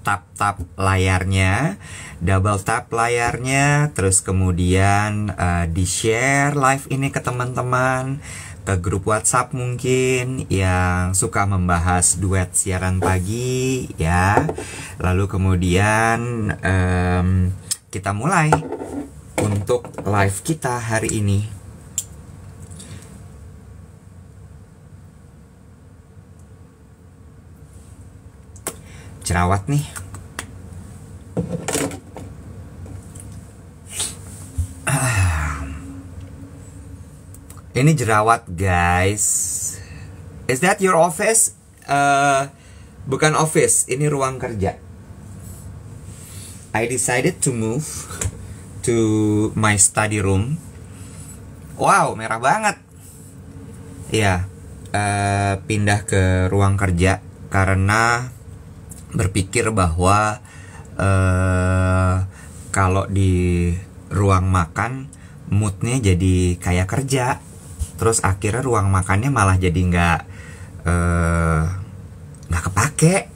tap layarnya, double tap layarnya, terus kemudian di-share live ini ke teman-teman, ke grup WhatsApp mungkin yang suka membahas duet siaran pagi ya. Lalu kemudian kita mulai untuk live kita hari ini. Jerawat nih. Ini jerawat, guys. Is that your office? Bukan office, ini ruang kerja. I decided to move to my study room. Wow, merah banget. Ya, pindah ke ruang kerja karena berpikir bahwa kalau di ruang makan moodnya jadi kayak kerja. Terus akhirnya ruang makannya malah jadi nggak kepake.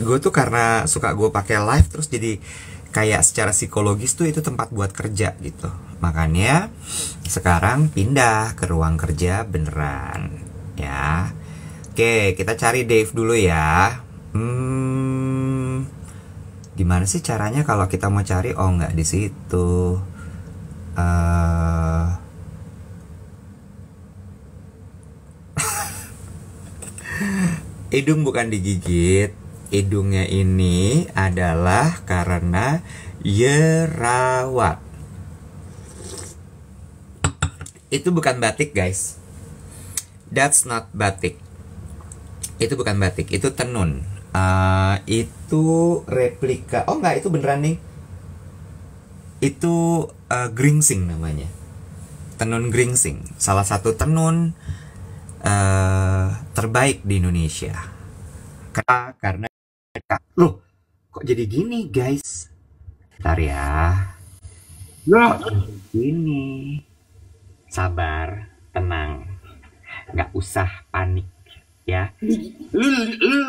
Gue tuh karena suka gue pakai live, terus jadi kayak secara psikologis tuh itu tempat buat kerja gitu. Makanya sekarang pindah ke ruang kerja beneran ya. Oke, kita cari Dave dulu ya. Gimana sih caranya kalau kita mau cari? Oh, nggak di situ. Hidung bukan digigit. Hidungnya ini adalah karena jerawat. Itu bukan batik, guys. That's not batik. Itu bukan batik, itu tenun. Itu replika. Oh enggak, itu beneran nih. Itu gringsing namanya. Tenun gringsing. Salah satu tenun terbaik di Indonesia. Karena loh, kok jadi gini, guys? Bentar ya. Loh, gini. Sabar, tenang. Nggak usah panik ya.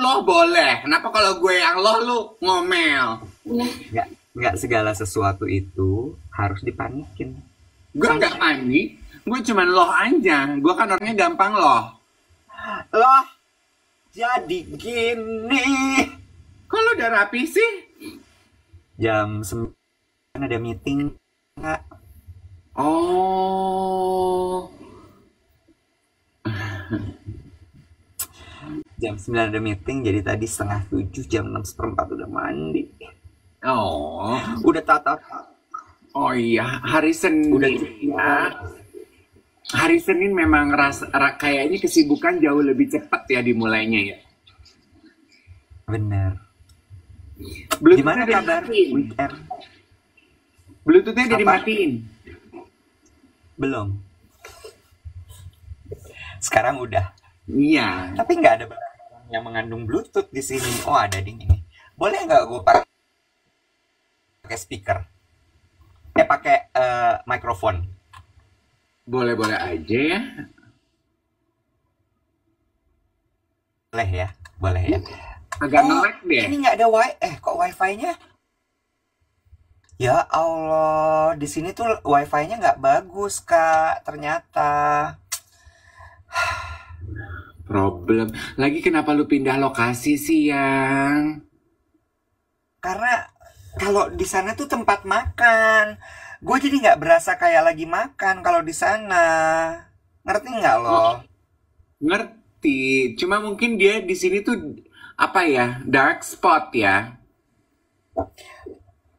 Lo boleh. Kenapa kalau gue yang lu ngomel? Nggak segala sesuatu itu harus dipanikin. Gue nggak panik. Gue cuman loh aja. Gue kan orangnya gampang loh. Loh, jadi gini. Kalau udah rapi sih? Jam 9 ada meeting nggak? Oh. Jam 9 ada meeting, jadi tadi setengah 7, jam 6:15 udah mandi. Oh. Udah tata. Oh iya, hari Senin. Udah ya. Hari Senin memang kayaknya kesibukan jauh lebih cepat ya dimulainya ya. Bener. Bluetooth-nya Gimana kabar weekend? Bluetooth-nya udah dimatiin? Belum. Sekarang udah. Iya. Tapi nggak ada barang yang mengandung Bluetooth di sini. Oh, ada di ini. Boleh nggak gue pakai speaker? Pakai mikrofon. Boleh-boleh aja ya. Boleh ya, boleh ya. Agak nge-lag deh. Ini nggak ada kok wifi-nya? Ya Allah, di sini tuh wifi-nya nggak bagus, Kak. Ternyata. Problem. Lagi kenapa lu pindah lokasi sih, Yang? Karena kalau di sana tuh tempat makan. Gue jadi nggak berasa kayak lagi makan kalau di sana. Ngerti nggak lo? Ngerti. Cuma mungkin dia di sini tuh apa ya? Dark spot ya.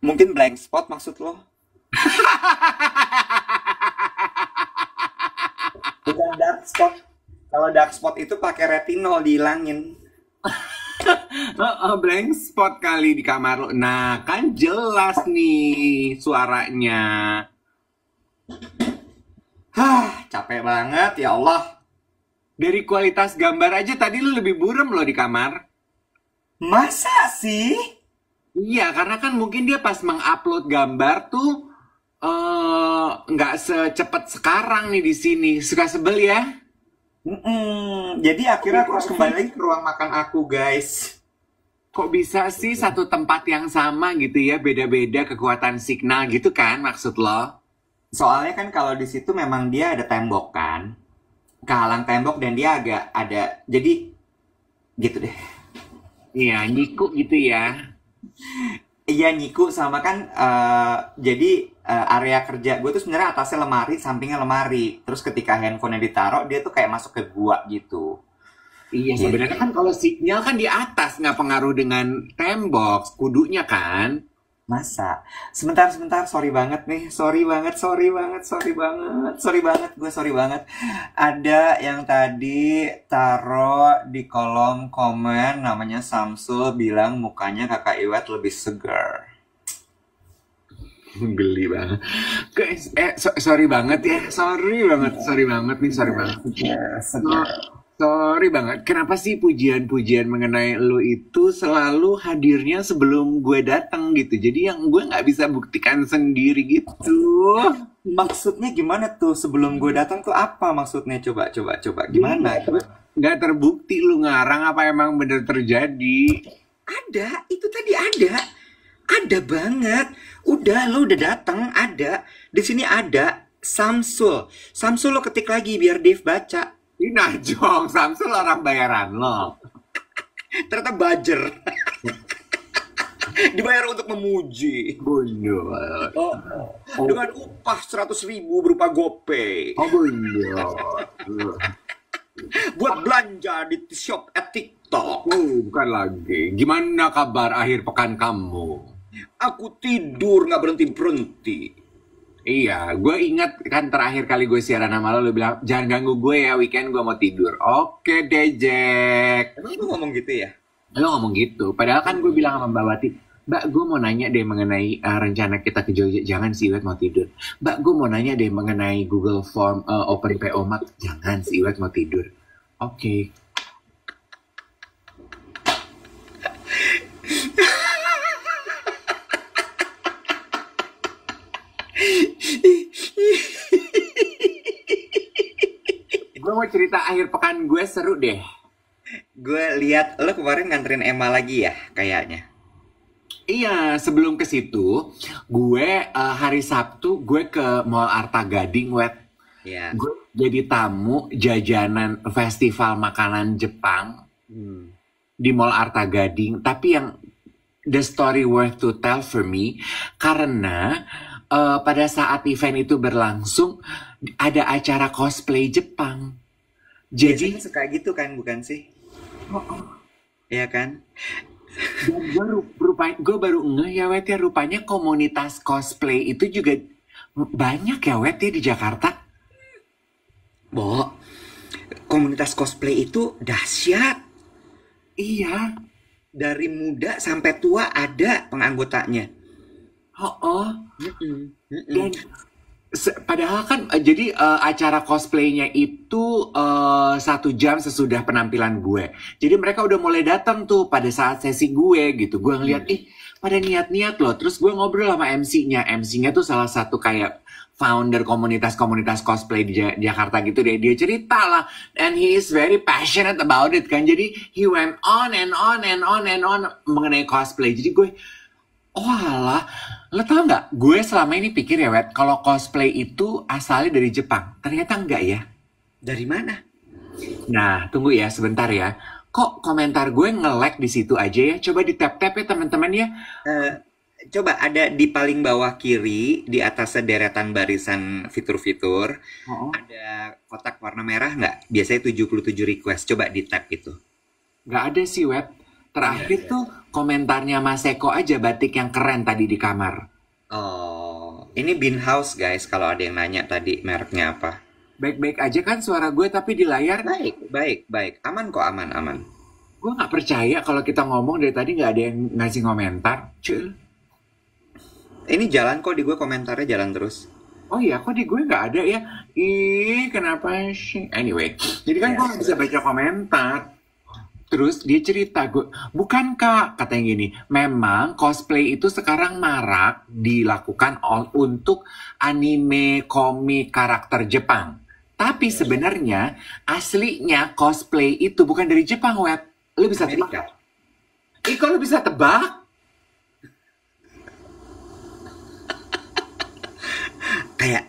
Mungkin blank spot maksud lo? Bukan dark spot. Kalau dark spot itu pakai retinol dihilangin. Blank spot kali di kamar lo. Nah, kan jelas nih suaranya. Capek banget ya Allah. Dari kualitas gambar aja tadi lu lebih buram loh di kamar. Masa sih? Iya, karena kan mungkin dia pas mengupload gambar tuh nggak secepat sekarang nih di sini. Suka sebel ya? Jadi akhirnya aku harus kembali lagi ke ruang makan aku, guys. Kok bisa sih satu tempat yang sama gitu ya, beda-beda kekuatan signal gitu kan maksud lo? Soalnya kan kalau di situ memang dia ada tembok kan, kehalang tembok dan dia agak ada, jadi gitu deh. Iya, nyiku gitu ya. Iya nyiku sama kan jadi area kerja gue tuh sebenarnya atasnya lemari, sampingnya lemari. Terus ketika handphonenya ditaruh dia tuh kayak masuk ke gua gitu. Iya, Jadi sebenarnya kan kalau sinyal kan di atas, nggak pengaruh dengan tembok, kudunya kan. masa sebentar sorry banget nih, sorry banget. Ada yang tadi taro di kolom komen namanya Samsul bilang mukanya kakak Iwet lebih segar. Geli banget. Guys, sorry banget ya. Sorry banget nih, sorry banget. Sorry banget. Kenapa sih pujian-pujian mengenai lu itu selalu hadirnya sebelum gue datang gitu. Jadi yang gue nggak bisa buktikan sendiri gitu. Maksudnya gimana tuh sebelum gue datang tuh apa maksudnya? Coba gimana? Nggak terbukti lu ngarang apa emang bener terjadi. Ada, itu tadi ada banget. Udah lo udah datang, ada di sini ada Samsul lo ketik lagi biar Dave baca. Ini Najong, Samsul orang bayaran lo. Ternyata Bajer. Dibayar untuk memuji. Bener. Dengan upah 100.000 berupa GoPay. Oh bener. Buat belanja di shop at TikTok. Oh, bukan lagi. Gimana kabar akhir pekan kamu? Aku tidur nggak berhenti. Iya, gue ingat kan terakhir kali gue siaran sama lo bilang, jangan ganggu gue ya, weekend gue mau tidur. Oke deh, Jack. Emang lu ngomong gitu ya? Lo ngomong gitu. Padahal kan gue bilang sama Mbak Wati, Mbak, gue mau nanya deh mengenai rencana kita ke Jogja. Jangan si Iwet mau tidur. Mbak, gue mau nanya deh mengenai Google Form Open PO Max. Jangan si Iwet mau tidur. Oke. Gue mau cerita akhir pekan gue seru deh. Gue lihat lo kemarin nganterin Emma lagi ya, kayaknya. Iya, sebelum ke situ, gue hari Sabtu gue ke Mall Arta Gading, Wet. Ya. Gue jadi tamu jajanan festival makanan Jepang di Mall Arta Gading. Tapi yang the story worth to tell for me, karena pada saat event itu berlangsung, ada acara cosplay Jepang. Jadi Biasanya suka gitu kan, bukan sih? Iya kan? dan gue baru ngeh ya Wet ya, rupanya komunitas cosplay itu juga banyak ya Wet ya di Jakarta. Bo, komunitas cosplay itu dahsyat. Iya. Dari muda sampai tua ada penganggotanya. Oh. Dan padahal kan jadi acara cosplaynya itu 1 jam sesudah penampilan gue. Jadi mereka udah mulai datang tuh pada saat sesi gue gitu. Gue ngeliat, pada niat-niat loh. Terus gue ngobrol sama MC-nya. MC-nya tuh salah satu kayak founder komunitas-komunitas cosplay di Jakarta gitu deh. Dia cerita lah. And he is very passionate about it kan. Jadi he went on and on mengenai cosplay. Jadi gue, oh alah, lo tau nggak? Gue selama ini pikir ya, Wet, kalau cosplay itu asalnya dari Jepang. Ternyata enggak ya. Dari mana? Nah, tunggu ya sebentar ya. Kok komentar gue nge-lag di situ aja ya? Coba di tap-tap ya teman-teman ya. Coba ada di paling bawah kiri, di atas deretan barisan fitur-fitur, ada kotak warna merah nggak? Biasanya 77 request. Coba di tap itu. Nggak ada sih, Wet. Terakhir tuh komentarnya Mas Eko aja, batik yang keren tadi di kamar. Oh, ini Bean House guys, kalau ada yang nanya tadi mereknya apa. Baik-baik aja kan suara gue, tapi di layar Baik. Aman kok, aman. gue nggak percaya kalau kita ngomong dari tadi nggak ada yang ngasih komentar. Cul. Ini jalan kok, di gue komentarnya jalan terus. Oh iya, kok di gue nggak ada ya? Ih, kenapa sih? Anyway, jadi kan gue nggak bisa baca komentar. Terus dia cerita, gue, bukan kak, katanya gini, memang cosplay itu sekarang marak dilakukan untuk anime, komik, karakter Jepang. Tapi sebenarnya aslinya cosplay itu bukan dari Jepang, Web. Lu bisa Amerika. Ih, kok lu bisa tebak? Kayak,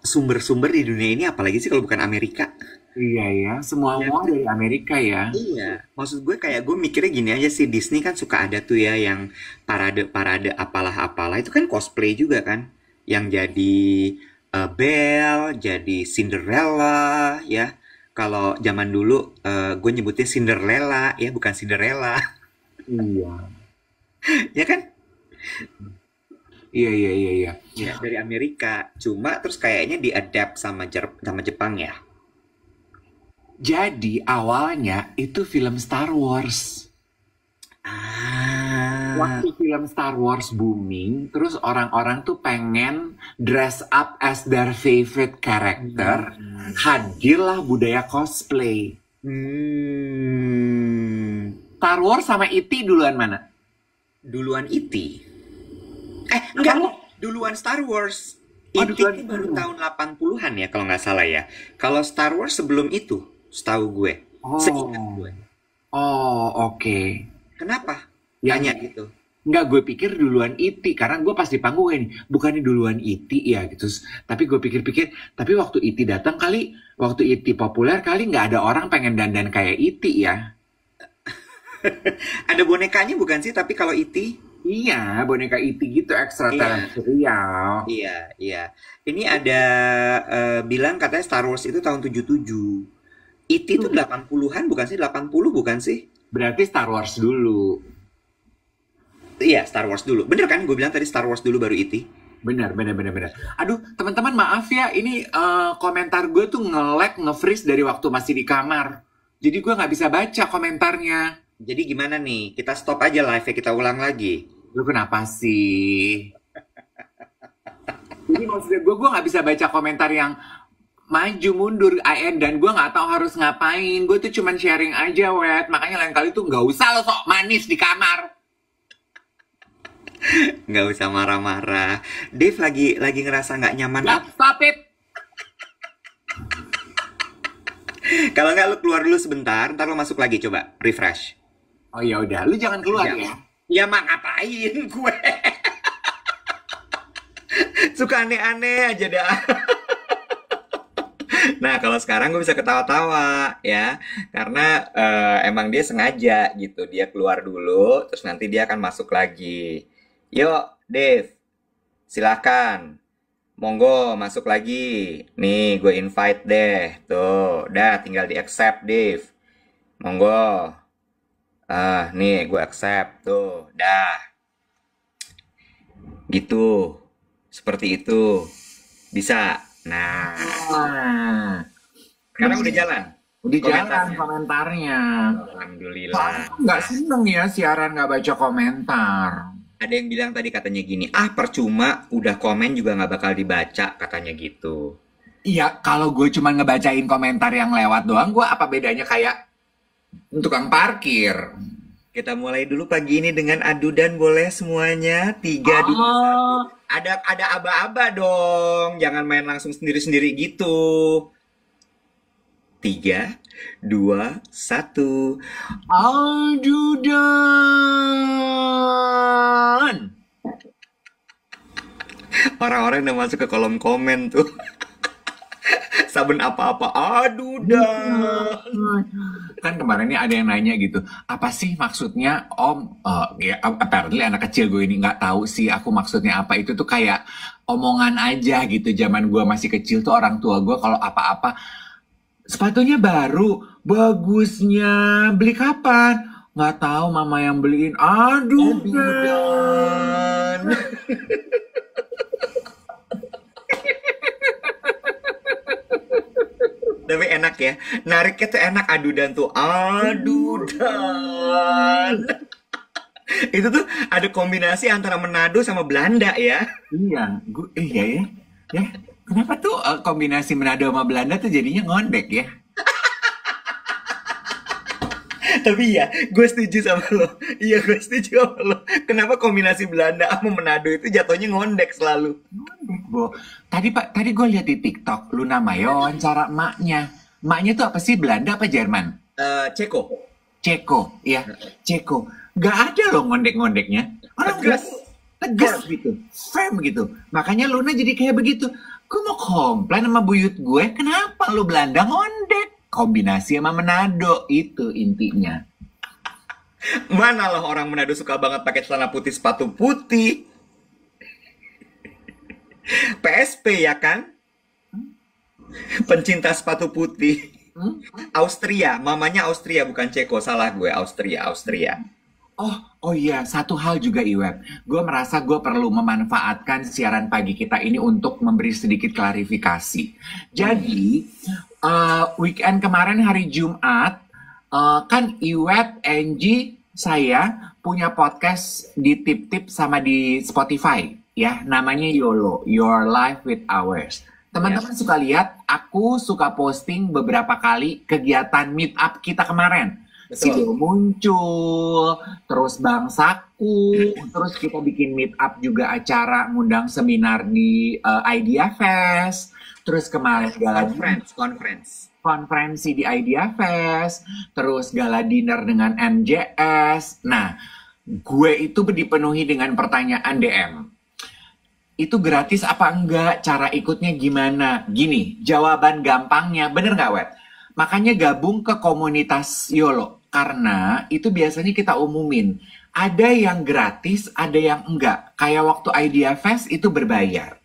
sumber-sumber di dunia ini apalagi sih kalau bukan Amerika? Iya ya, semua Ya, dari Amerika ya. iya, maksud gue kayak gue mikirnya gini aja sih, Disney kan suka ada tuh ya yang parade-parade apalah-apalah, itu kan cosplay juga kan, yang jadi Belle, jadi Cinderella ya. Kalau zaman dulu gue nyebutnya Cinderella ya, bukan Cinderella, Iya. ya kan? Iya, iya, iya, iya. Ya, dari Amerika. Cuma terus kayaknya diadapt sama Jepang ya. Jadi awalnya itu film Star Wars. Ah, Waktu film Star Wars booming, terus orang-orang tuh pengen dress up as their favorite character, hadirlah budaya cosplay. hmm, Star Wars sama E.T. duluan mana? duluan E.T. Enggak, Kamu? duluan Star Wars. Oh, E.T. duluan ini Star baru Wars. tahun 80-an ya kalau nggak salah ya. Kalau Star Wars sebelum itu, setahu gue. Seingat Oh, gue. oh, oke. Kenapa? Tanya Yang gitu. Enggak, gue pikir duluan E.T. Karena gue pas di panggung ini, bukannya duluan E.T. ya gitu. Tapi gue pikir-pikir, tapi waktu E.T. datang kali, waktu E.T. populer kali nggak ada orang pengen dandan kayak E.T. ya. Ada bonekanya bukan sih? Tapi kalau E.T. Iya, boneka E.T. gitu Iya, ekstraterestrial. iya, iya. Ini ada bilang katanya Star Wars itu tahun 77. E.T. itu 80-an bukan sih? 80 bukan sih? Berarti Star Wars dulu. Iya, Star Wars dulu. Bener kan? Gue bilang tadi Star Wars dulu baru E.T. Benar, benar, benar, benar. Aduh, teman-teman maaf ya, ini komentar gue tuh nge-lag, nge-freeze dari waktu masih di kamar. Jadi gue nggak bisa baca komentarnya. Jadi gimana nih? Kita stop aja live-nya, kita ulang lagi. Lu kenapa sih? Jadi maksudnya gue nggak bisa baca komentar yang maju mundur AN dan gue nggak tahu harus ngapain. Gue tuh cuman sharing aja, wet. Makanya lain kali tuh nggak usah lo sok manis di kamar. Nggak usah marah-marah. Dave lagi ngerasa nggak nyaman. Nggak, stop it. Kalau nggak lu keluar dulu sebentar, ntar lu masuk lagi coba refresh. Oh ya udah, lu jangan keluar Ya, ya. ya mak ngapain gue? Suka aneh-aneh aja dah. Nah, kalau sekarang gue bisa ketawa-tawa ya, karena emang dia sengaja gitu, dia keluar dulu, terus nanti dia akan masuk lagi. Yuk, Dave, silakan, monggo masuk lagi. Nih, gue invite deh, tuh, dah tinggal di accept, Dave. Monggo, nih gue accept, tuh, dah, gitu, seperti itu, bisa. Nah, Nah, sekarang udah jalan udah jalan komentarnya. komentarnya. Alhamdulillah. Soalnya nggak seneng ya siaran nggak baca komentar. Ada yang bilang tadi katanya gini, percuma, udah komen juga nggak bakal dibaca, katanya gitu. Iya, kalau gue cuma ngebacain komentar yang lewat doang, gue apa bedanya kayak tukang parkir? Kita mulai dulu pagi ini dengan adu dan boleh semuanya. 3, 2, 1. Oh, Ada aba-aba dong. Jangan main langsung sendiri-sendiri gitu. 3, 2, 1. Aljudan. Orang-orang udah masuk ke kolom komen tuh. Saben apa-apa. Aduh dah. Kan kemarin ini ada yang nanya gitu, apa sih maksudnya Om? Ya, apparently anak kecil gue ini nggak tahu sih aku maksudnya apa. Itu tuh kayak omongan aja gitu. Zaman gue masih kecil tuh orang tua gue kalau apa-apa, sepatunya baru, bagusnya, beli kapan? Nggak tahu, mama yang beliin. Aduh, Aduh dan. Tapi enak ya. Nariknya tuh enak, aduh dan tuh. Aduh dan. Itu tuh ada kombinasi antara Manado sama Belanda ya. iya, iya ya, ya. Kenapa tuh kombinasi Manado sama Belanda tuh jadinya ngondek ya? Tapi ya, gue setuju sama lo. Iya, gue setuju sama lo. Kenapa kombinasi Belanda sama Manado itu jatuhnya ngondek selalu? Bo, tadi gue lihat di TikTok, Luna Maya wawancara emaknya. Emaknya tuh apa sih, Belanda apa Jerman? Ceko. Ceko, ya, Ceko. Nggak ada loh ngondek-ngondeknya. Orang Tegas. tegas gitu, firm gitu. Makanya Luna jadi kayak begitu. Gue mau komplain sama buyut gue, kenapa lu Belanda ngondek? Kombinasi sama Manado, itu intinya. Mana lah orang Manado suka banget pakai celana putih, sepatu putih. PSP ya kan? Pencinta sepatu putih. Hmm? Austria, mamanya Austria bukan Ceko, salah gue, Austria, Austria. Oh iya, satu hal juga Iweb. Gue merasa gue perlu memanfaatkan siaran pagi kita ini untuk memberi sedikit klarifikasi. Jadi, weekend kemarin hari Jumat, kan Iweb, Angie, saya punya podcast di Tip-Tip sama di Spotify. Ya, namanya YOLO, Your Life with Ours. Teman-teman suka lihat, aku suka posting beberapa kali kegiatan meet up kita kemarin. Si Betul. Deo muncul, terus Bang Saku, terus kita bikin meet up juga acara ngundang seminar di Idea Fest, terus kemarin gala konferensi di Idea Fest, terus gala dinner dengan MJS. Nah, gue itu dipenuhi dengan pertanyaan DM. Itu gratis apa enggak? Cara ikutnya gimana? Gini, jawaban gampangnya, bener nggak, Wet? Makanya gabung ke komunitas YOLO. Karena itu biasanya kita umumin. Ada yang gratis, ada yang enggak. Kayak waktu Idea Fest itu berbayar.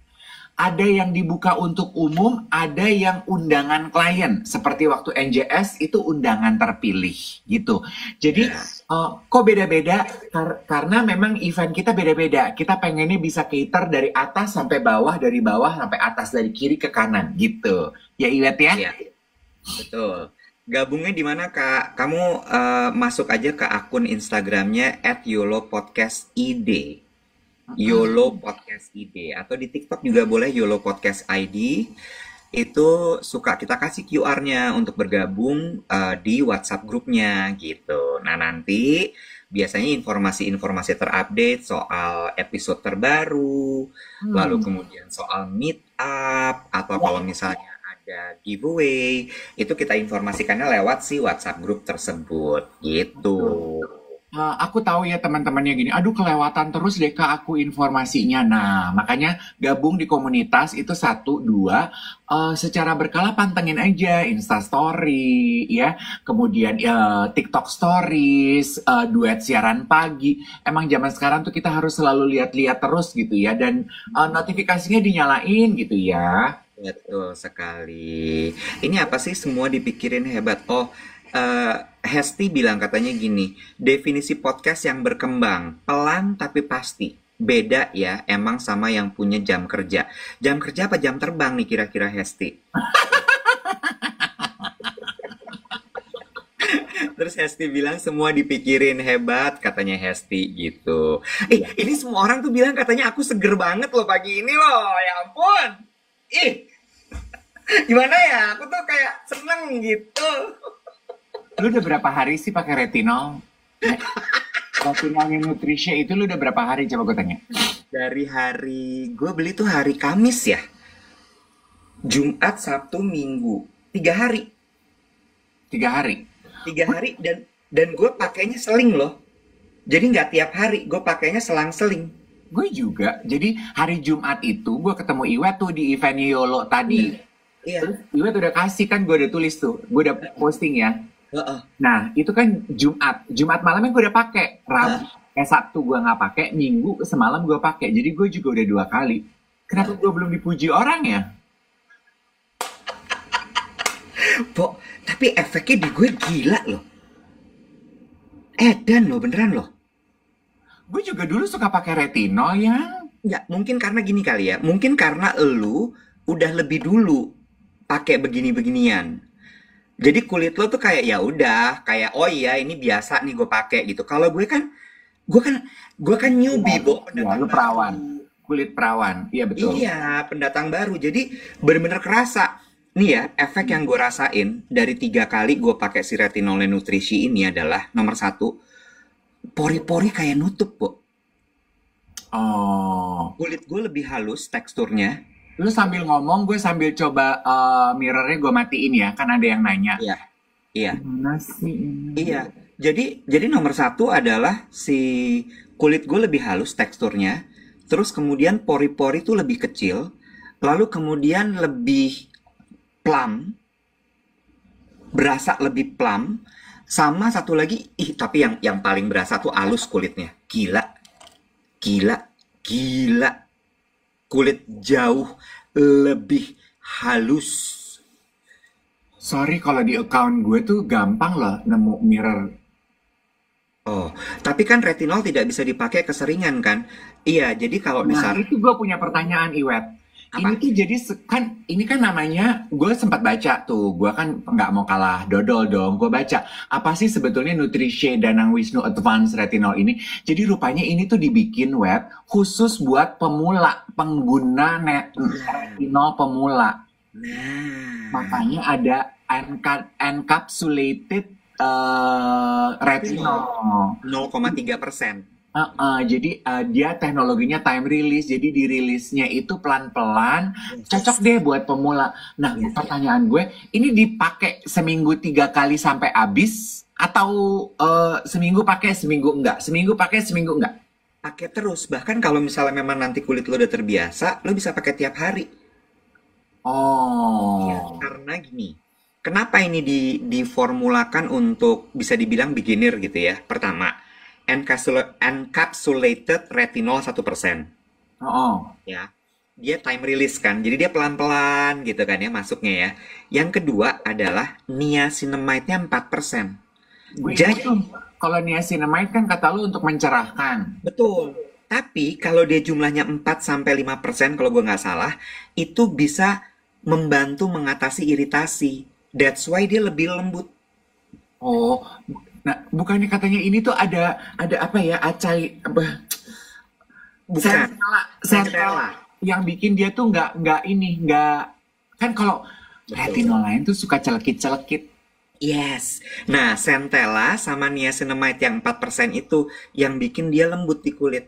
Ada yang dibuka untuk umum, ada yang undangan klien. Seperti waktu NJS itu undangan terpilih gitu. Jadi kok beda-beda? Karena memang event kita beda-beda. Kita pengennya bisa cater dari atas sampai bawah, dari bawah sampai atas, dari kiri ke kanan gitu. Ya Iwet ya? Iya, betul. Gabungnya di mana, Kak? Kamu masuk aja ke akun Instagramnya @YOLOPodcastID. YOLO Podcast ID. Atau di TikTok juga boleh YOLO Podcast ID. Itu suka kita kasih QR-nya untuk bergabung di WhatsApp grupnya gitu. Nah, nanti biasanya informasi-informasi terupdate soal episode terbaru, lalu kemudian soal meet up, atau kalau misalnya ada giveaway, itu kita informasikannya lewat si WhatsApp grup tersebut gitu. Aku tahu ya teman-temannya gini, aduh kelewatan terus deh Kak aku informasinya. Nah, makanya gabung di komunitas itu satu, dua, secara berkala pantengin aja Insta Story, ya, kemudian TikTok Stories, duet siaran pagi. Emang zaman sekarang tuh kita harus selalu lihat-lihat terus gitu ya, dan notifikasinya dinyalain gitu ya. Betul sekali. Ini apa sih semua dipikirin hebat? Oh, Hesti bilang katanya gini, definisi podcast yang berkembang, pelan tapi pasti. Beda ya, emang sama yang punya jam kerja. Jam kerja apa jam terbang nih kira-kira Hesti? Terus Hesti bilang semua dipikirin hebat, katanya Hesti gitu. Ini semua orang tuh bilang katanya aku seger banget loh pagi ini loh, ya ampun. Gimana ya? Aku tuh kayak seneng gitu. Lu udah berapa hari sih pakai retinol? Retinolnya Nutricia itu lu udah berapa hari coba gue tanya? Dari hari gue beli tuh hari Kamis ya. Jumat, Sabtu, Minggu. 3 hari. 3 hari. 3 hari dan gue pakainya seling loh. Jadi nggak tiap hari, gue pakainya selang-seling. Gue juga. Jadi hari Jumat itu gue ketemu Iwet tuh di event YOLO tadi. Iya. Terus Iwet udah kasih kan, gue udah tulis tuh. Gue udah posting ya. Heeh. Nah, itu kan Jumat malamnya gue udah pakai. Sabtu gue nggak pakai, Minggu semalam gue pakai. Jadi gue juga udah 2 kali. Kenapa gue belum dipuji orang ya? Pok, tapi efeknya di gue gila loh. Edan loh, beneran loh. Gue juga dulu suka pakai retinol ya. Ya, mungkin karena gini kali ya. Mungkin karena elu udah lebih dulu pakai begini-beginian. Jadi kulit lo tuh kayak ya udah, kayak oh iya ini biasa nih gue pakai gitu. Kalau gue kan newbie, Bo, Ya, pendatang lu baru. perawan. Kulit perawan. Iya betul. Iya, pendatang baru. Jadi bener-bener kerasa. Nih ya, efek yang gue rasain dari 3 kali gue pakai si retinol nutrisi ini adalah nomor 1, pori-pori kayak nutup, Bo. Oh. Kulit gue lebih halus teksturnya. Lu sambil ngomong, gue sambil coba mirrornya gue matiin ya. Kan ada yang nanya. Iya, iya. Gimana sih ini? Iya, Jadi nomor satu adalah si kulit gue lebih halus teksturnya, terus kemudian pori-pori tuh lebih kecil, lalu kemudian lebih plump, berasa lebih plump, sama satu lagi, tapi yang paling berasa tuh halus kulitnya. Gila, gila, gila. Kulit jauh lebih halus. Sorry kalau di account gue tuh gampang loh nemu mirror. Oh, tapi kan retinol tidak bisa dipakai keseringan kan? Iya, jadi kalau Nah, misal itu gue punya pertanyaan, Iwet. apa? Ini tuh jadi kan ini kan namanya gue sempat baca tuh, gue kan nggak mau kalah dodol dong. Gue baca apa sih sebetulnya Nutrition Danang Wisnu Advanced Retinol ini. Jadi rupanya ini tuh dibikin web khusus buat pemula, pengguna retinol pemula. Nah, Makanya ada encapsulated retinol. 0,3%. Jadi dia teknologinya time release, jadi dirilisnya itu pelan-pelan, cocok deh buat pemula. Nah, Yes. pertanyaan gue, ini dipakai seminggu 3 kali sampai habis, atau seminggu pakai seminggu enggak? Seminggu pakai seminggu enggak? Pakai terus. Bahkan kalau misalnya memang nanti kulit lo udah terbiasa, lo bisa pakai tiap hari. Iya, Oh, karena gini. Kenapa ini diformulakan untuk bisa dibilang beginner gitu ya? Pertama, encapsulated retinol 1%. oh, Ya, dia time release kan, jadi dia pelan-pelan gitu kan ya masuknya ya. Yang kedua adalah niacinamide-nya 4%. gue ingat Jadi, tuh, kalau niacinamide kan kata lu untuk mencerahkan. betul. Tapi kalau dia jumlahnya 4-5% kalau gue nggak salah, itu bisa membantu mengatasi iritasi. That's why dia lebih lembut. Oh, nah bukannya katanya ini tuh ada apa ya, acai, apa, Bukan, Centella yang bikin dia tuh nggak ini nggak kan kalau betul. retinol lain tuh suka celekit-celekit. Yes. Nah, centella sama niacinamide yang 4% itu yang bikin dia lembut di kulit.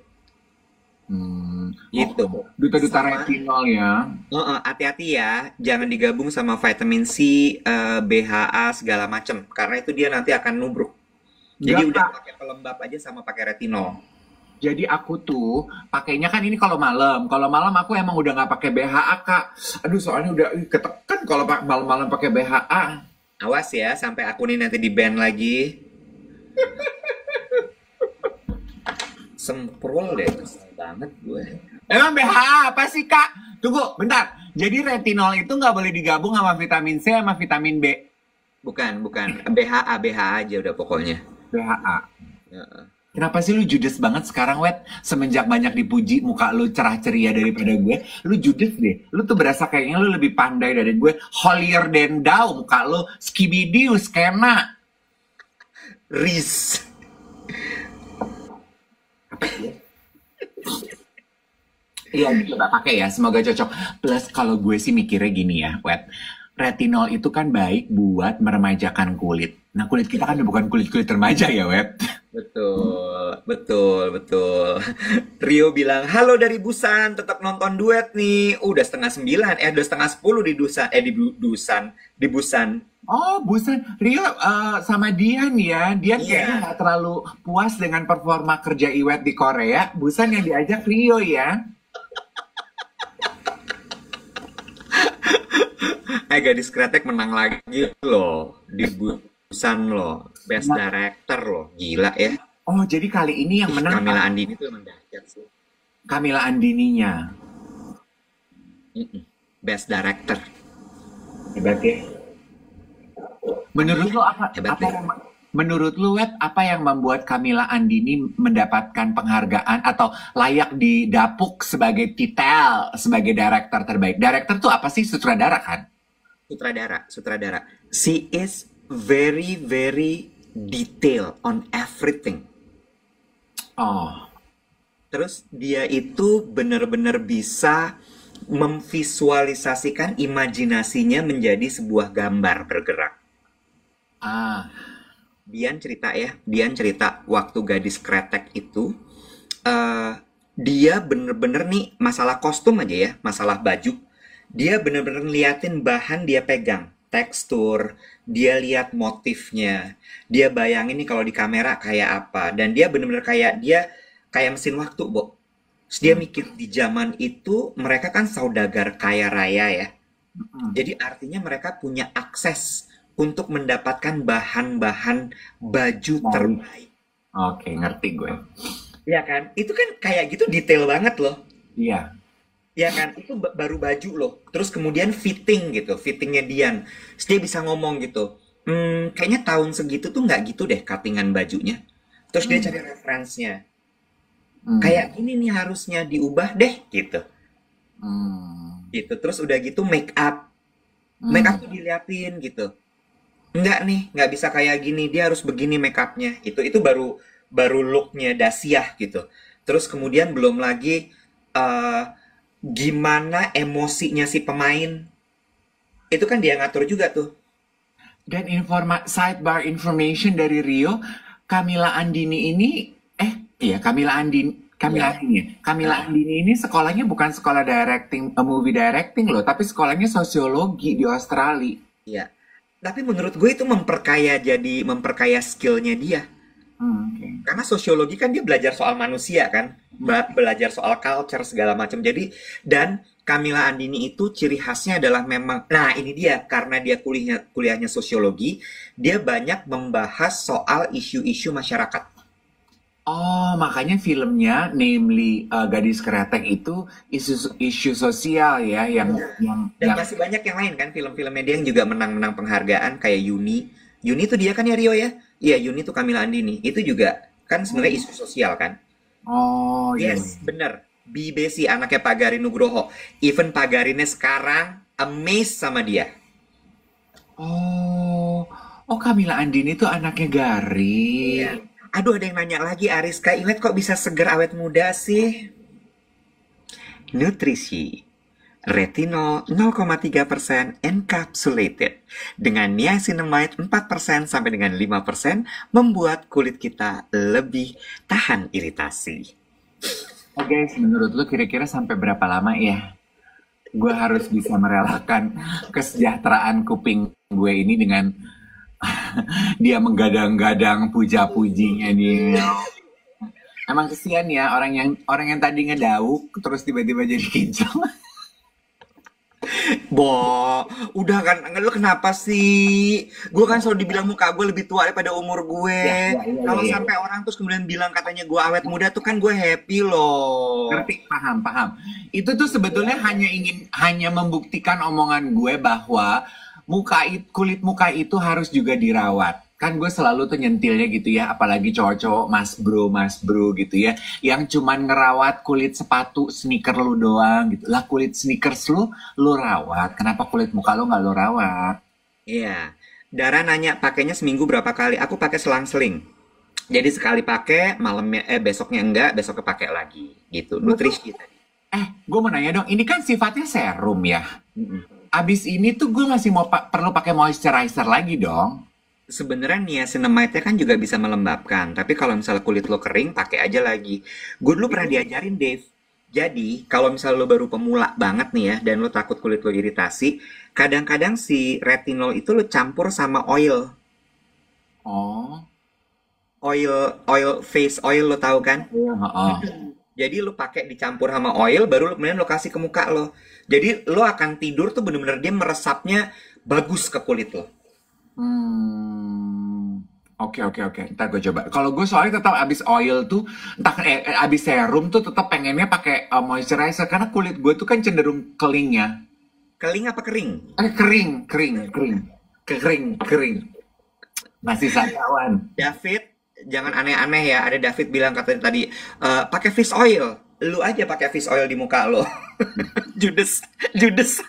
Oh, Gitu. duta-duta Sama retinol ya. hati-hati ya, jangan digabung sama vitamin C, BHA segala macem, karena itu dia nanti akan nubruk. Jadi Enggak udah Kak. pakai pelembab aja sama pakai retinol. Jadi aku tuh pakainya kan ini kalau malam. Kalau malam aku emang udah nggak pakai BHA Kak. Aduh soalnya udah ketekan kalau malam-malam pakai BHA. Awas ya, sampai aku nih nanti di ban lagi. Semprol deh, kesel banget gue. Emang BHA apa sih Kak? Tunggu, bentar. Jadi retinol itu nggak boleh digabung sama vitamin C sama vitamin B. Bukan, BHA aja udah pokoknya. BHA. Heeh. Kenapa sih lu judes banget sekarang, Wet? Semenjak banyak dipuji muka lu cerah ceria daripada gue, lu judes deh. Lu tuh berasa kayaknya lu lebih pandai dari gue. Holier than thou muka lu. Skibidiu, skena. Riz. Iya, coba pakai ya. Semoga cocok. Plus kalau gue sih mikirnya gini ya, Wet. Retinol itu kan baik buat meremajakan kulit. Nah, kulit kita kan bukan kulit-kulit remaja ya, Wet. Betul, betul, betul. Rio bilang, halo dari Busan, tetap nonton duet nih. Udah setengah 9, udah setengah 10 di Dusan, di Busan. Oh, Busan. Rio sama Dian ya. Dian kayaknya Iya, nggak terlalu puas dengan performa kerja Iwet di Korea. Busan yang diajak Rio ya. Gadis Kretek menang lagi loh di Busan loh, Best Nah, Director loh, gila ya. oh, jadi kali ini yang Ih, menang Kamila Andini tuh emang dahsyat sih. Kamila Andininya. Mm-mm. Best Director, Hebat ya. Menurut lu hebat apa deh. yang menurut lu Wet, apa yang membuat Kamila Andini mendapatkan penghargaan atau layak didapuk sebagai titel sebagai director terbaik? Director tuh apa sih? Sutradara kan? Sutradara. She is very, very detail on everything. Oh, Terus dia itu benar-benar bisa memvisualisasikan imajinasinya menjadi sebuah gambar bergerak. ah, Dian cerita waktu gadis kretek itu, eh dia bener-bener nih masalah kostum aja ya, masalah baju, dia bener-bener ngeliatin bahan dia pegang. tekstur, dia lihat motifnya, dia bayangin nih kalau di kamera kayak apa, dan dia bener-bener kayak dia kayak mesin waktu, Bo. Terus dia Hmm. mikir di zaman itu mereka kan saudagar kaya raya ya. Mm-mm. Jadi artinya mereka punya akses untuk mendapatkan bahan-bahan baju Baik. terbaik. Oke, ngerti gue. Ya kan? Itu kan kayak gitu detail banget loh. Iya. Ya kan? Itu baru baju loh. Terus kemudian fitting gitu, fittingnya Dian. Terus dia bisa ngomong gitu. Kayaknya tahun segitu tuh nggak gitu deh cuttingan bajunya. Terus dia Hmm. cari referensinya. Hmm. Kayak gini nih harusnya diubah deh gitu. Hmm. Gitu. Terus udah gitu make up. Make Hmm. up tuh diliatin gitu. Enggak nih, nggak bisa kayak gini. Dia harus begini make upnya. Itu baru baru looknya Dasyah gitu. Terus kemudian belum lagi eh gimana emosinya si pemain. Itu kan dia ngatur juga tuh. Dan sidebar information dari Rio, Camila Andini ini, iya Camila Iya. Andini, ya? Camila Heeh. Andini ini sekolahnya bukan sekolah directing, movie directing loh, tapi sekolahnya sosiologi di Australia. Iya. Tapi menurut gue itu memperkaya skillnya dia. Hmm, oke. Karena sosiologi kan dia belajar soal manusia kan, belajar soal culture segala macam. Jadi dan Camilla Andini itu ciri khasnya adalah memang, nah ini dia karena dia kuliahnya sosiologi, dia banyak membahas soal isu-isu masyarakat. Oh, makanya filmnya, namely Gadis Kretek itu isu sosial ya, Dan yang masih banyak yang lain kan film-filmnya dia yang juga menang-menang penghargaan kayak Yuni. Yuni tuh dia kan ya Rio ya? Iya, Yuni tuh Camilla Andini. Itu juga kan sebenarnya isu sosial kan? oh iya. Yes, bener. Bibe sih anaknya Pak Garin Nugroho. Even Pak Garinnya sekarang amazed sama dia. Oh, oh Camila Andini itu anaknya Iya. Garin. Aduh, ada yang nanya lagi, Ariska Iwet kok bisa seger awet muda sih? Nutrisi. Retinol 0,3% encapsulated dengan niacinamide 4% sampai dengan 5% membuat kulit kita lebih tahan iritasi. Oh guys, menurut lu kira-kira sampai berapa lama ya? Gue harus bisa merelakan kesejahteraan kuping gue ini dengan dia menggadang-gadang puja-pujinya dia. Emang kesian ya orang yang tadi ngedauk terus tiba-tiba jadi kinclong. Bo, udah kan, lu kenapa sih? Gue kan selalu dibilang muka gue lebih tua daripada umur Ya, gue. ya, ya, ya, Kalau ya. sampai orang terus kemudian bilang katanya gue awet muda tuh kan gue happy loh. Ngerti, paham, paham. Itu tuh sebetulnya hanya membuktikan omongan gue bahwa kulit muka itu harus juga dirawat. Kan gue selalu tuh nyentilnya gitu ya, apalagi cowok-cowok mas bro gitu ya, yang cuman ngerawat kulit sepatu sneaker lu doang gitu. Lah kulit sneakers lu rawat. Kenapa kulit muka lu nggak lu rawat? Iya. Dara nanya pakainya seminggu berapa kali? Aku pakai selang-seling. Jadi sekali pakai, malamnya besoknya enggak, besoknya pakai lagi gitu. Gue tuh, Nutrisi tadi. gue mau nanya dong, ini kan sifatnya serum ya. Mm-mm. Abis ini tuh gue masih mau perlu pakai moisturizer lagi dong. Sebenarnya niacinamide-nya kan juga bisa melembabkan, tapi kalau misalnya kulit lo kering, pakai aja lagi. Gue dulu pernah diajarin, Dave. Jadi, kalau misalnya lo baru pemula banget nih ya, dan lo takut kulit lo iritasi, kadang-kadang si retinol itu lo campur sama oil. Oh, Oil, face oil lo tahu kan? iya, heeh. Jadi lo pakai dicampur sama oil, baru lo kemudian lo kasih ke muka lo. Jadi lo akan tidur tuh bener-bener dia meresapnya bagus ke kulit lo. Hmm, oke oke oke. Ntar gue coba. Kalau gue soalnya tetap abis oil tuh, entah abis serum tuh tetap pengennya pakai moisturizer karena kulit gue tuh kan cenderung kelingnya. Keling apa kering? Kering. Masih sariawan. David, jangan aneh-aneh ya. Ada David bilang katanya tadi, pakai fish oil. Lu aja pakai fish oil di muka lo. Judes, judes.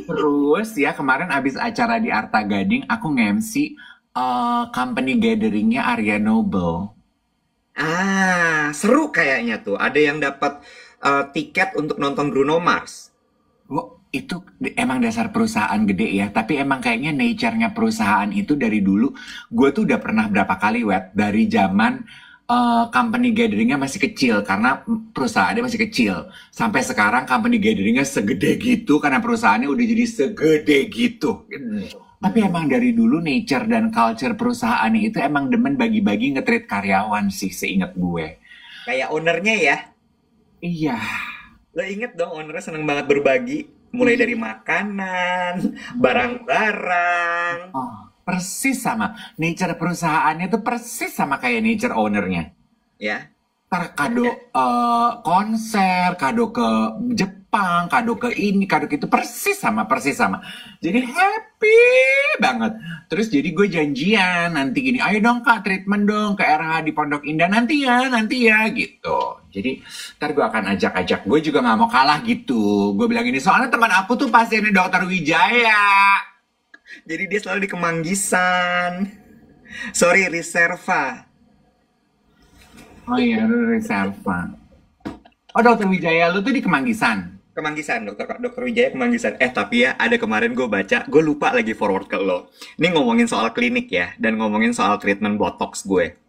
Terus ya kemarin abis acara di Arta Gading, aku nge-MC company gatheringnya Arya Noble. Ah, seru kayaknya tuh. Ada yang dapat tiket untuk nonton Bruno Mars. Oh, itu emang dasar perusahaan gede ya, tapi emang kayaknya nature-nya perusahaan itu dari dulu, gue tuh udah pernah berapa kali, Wet, dari zaman company gatheringnya masih kecil karena perusahaannya masih kecil. Sampai sekarang company gatheringnya segede gitu karena perusahaannya udah jadi segede gitu. Tapi emang dari dulu nature dan culture perusahaannya itu emang demen bagi-bagi nge-treat karyawan sih, seingat gue. Kayak ownernya ya. Iya. Lo inget dong ownernya seneng banget berbagi. Mulai dari makanan, barang-barang. Oh, persis sama. Nature perusahaannya tuh persis sama kayak nature ownernya. Ya. Ntar kado konser, kado ke Jepang, kado ke ini, kado ke itu persis sama, persis sama. Jadi happy banget. Terus jadi gue janjian nanti gini, ayo dong kak treatment dong ke RH di Pondok Indah nanti ya gitu. Jadi ntar gue akan ajak-ajak, gue juga nggak mau kalah gitu. Gue bilang ini soalnya teman aku tuh pasiennya dokter Wijaya. Jadi dia selalu di Kemanggisan. Sorry, Reserva. Oh iya, lu reserva. Oh dokter Wijaya lu tuh di Kemanggisan. Kemanggisan, dokter Wijaya Kemanggisan. Tapi ya, ada kemarin gue baca, gue lupa lagi forward ke lo. Ini ngomongin soal klinik ya, dan ngomongin soal treatment botox gue.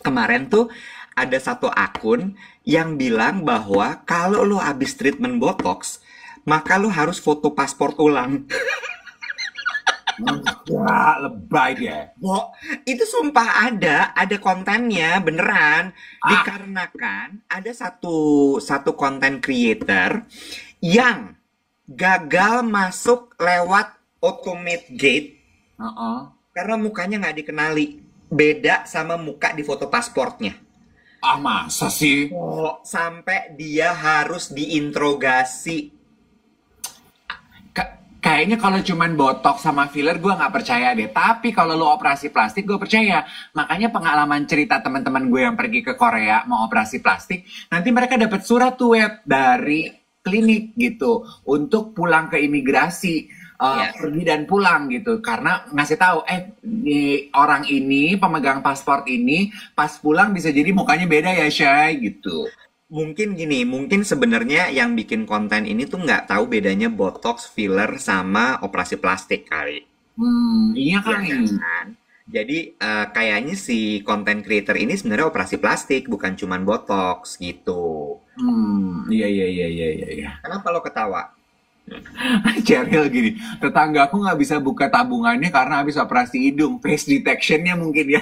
Kemarin tuh ada satu akun yang bilang bahwa kalau lo habis treatment botox, maka lo harus foto paspor ulang. Enggak, lebay dia. Bo, itu sumpah ada kontennya beneran. Dikarenakan ada satu konten creator yang gagal masuk lewat automate gate karena mukanya nggak dikenali. Beda sama muka di foto pasportnya. Ah masa sih? Oh, sampai dia harus diinterogasi. Kayaknya kalau cuman botox sama filler gue nggak percaya deh. Tapi kalau lo operasi plastik gue percaya. Makanya pengalaman cerita teman-teman gue yang pergi ke Korea mau operasi plastik, nanti mereka dapat surat tuh web dari klinik gitu untuk pulang ke imigrasi, pergi dan pulang gitu. Karena ngasih tahu, orang ini pemegang paspor ini pas pulang bisa jadi mukanya beda ya Shay gitu. Mungkin gini, mungkin sebenarnya yang bikin konten ini tuh nggak tahu bedanya botox, filler, sama operasi plastik kali. Iya kan? Ya kan? Jadi kayaknya si content creator ini sebenarnya operasi plastik, bukan cuman botox gitu. Iya. Kenapa lo ketawa? Cheryl gini, tetangga aku nggak bisa buka tabungannya karena habis operasi hidung, face detectionnya mungkin ya.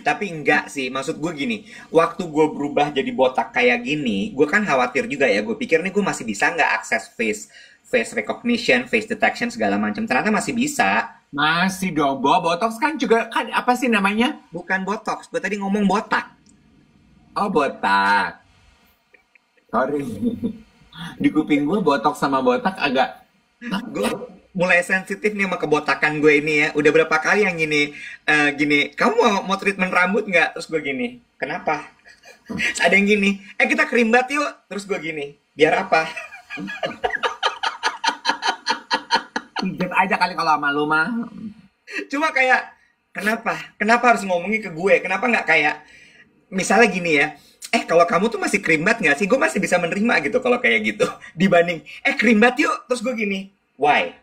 Tapi enggak sih, maksud gue gini, waktu gue berubah jadi botak kayak gini, gue kan khawatir juga ya, gue pikir nih gue masih bisa nggak akses face recognition, face detection segala macam. Ternyata masih bisa. Masih dong, botox kan juga kan apa sih namanya? Bukan botox, gue tadi ngomong botak. Oh botak. Sorry. Di kuping gue botox sama botak agak. Gue mulai sensitif nih sama kebotakan gue ini ya. Udah berapa kali yang gini, kamu mau treatment rambut nggak? Terus gue gini, kenapa? Terus ada yang gini, kita kerimbat yuk. Terus gue gini, biar apa? Pijet aja kali kalau sama lu mah. Cuma kayak, kenapa? Kenapa harus ngomongin ke gue? Kenapa nggak kayak, misalnya gini ya, kalau kamu tuh masih kerimbat nggak sih? Gue masih bisa menerima gitu kalau kayak gitu. Dibanding, kerimbat yuk. Terus gue gini, why?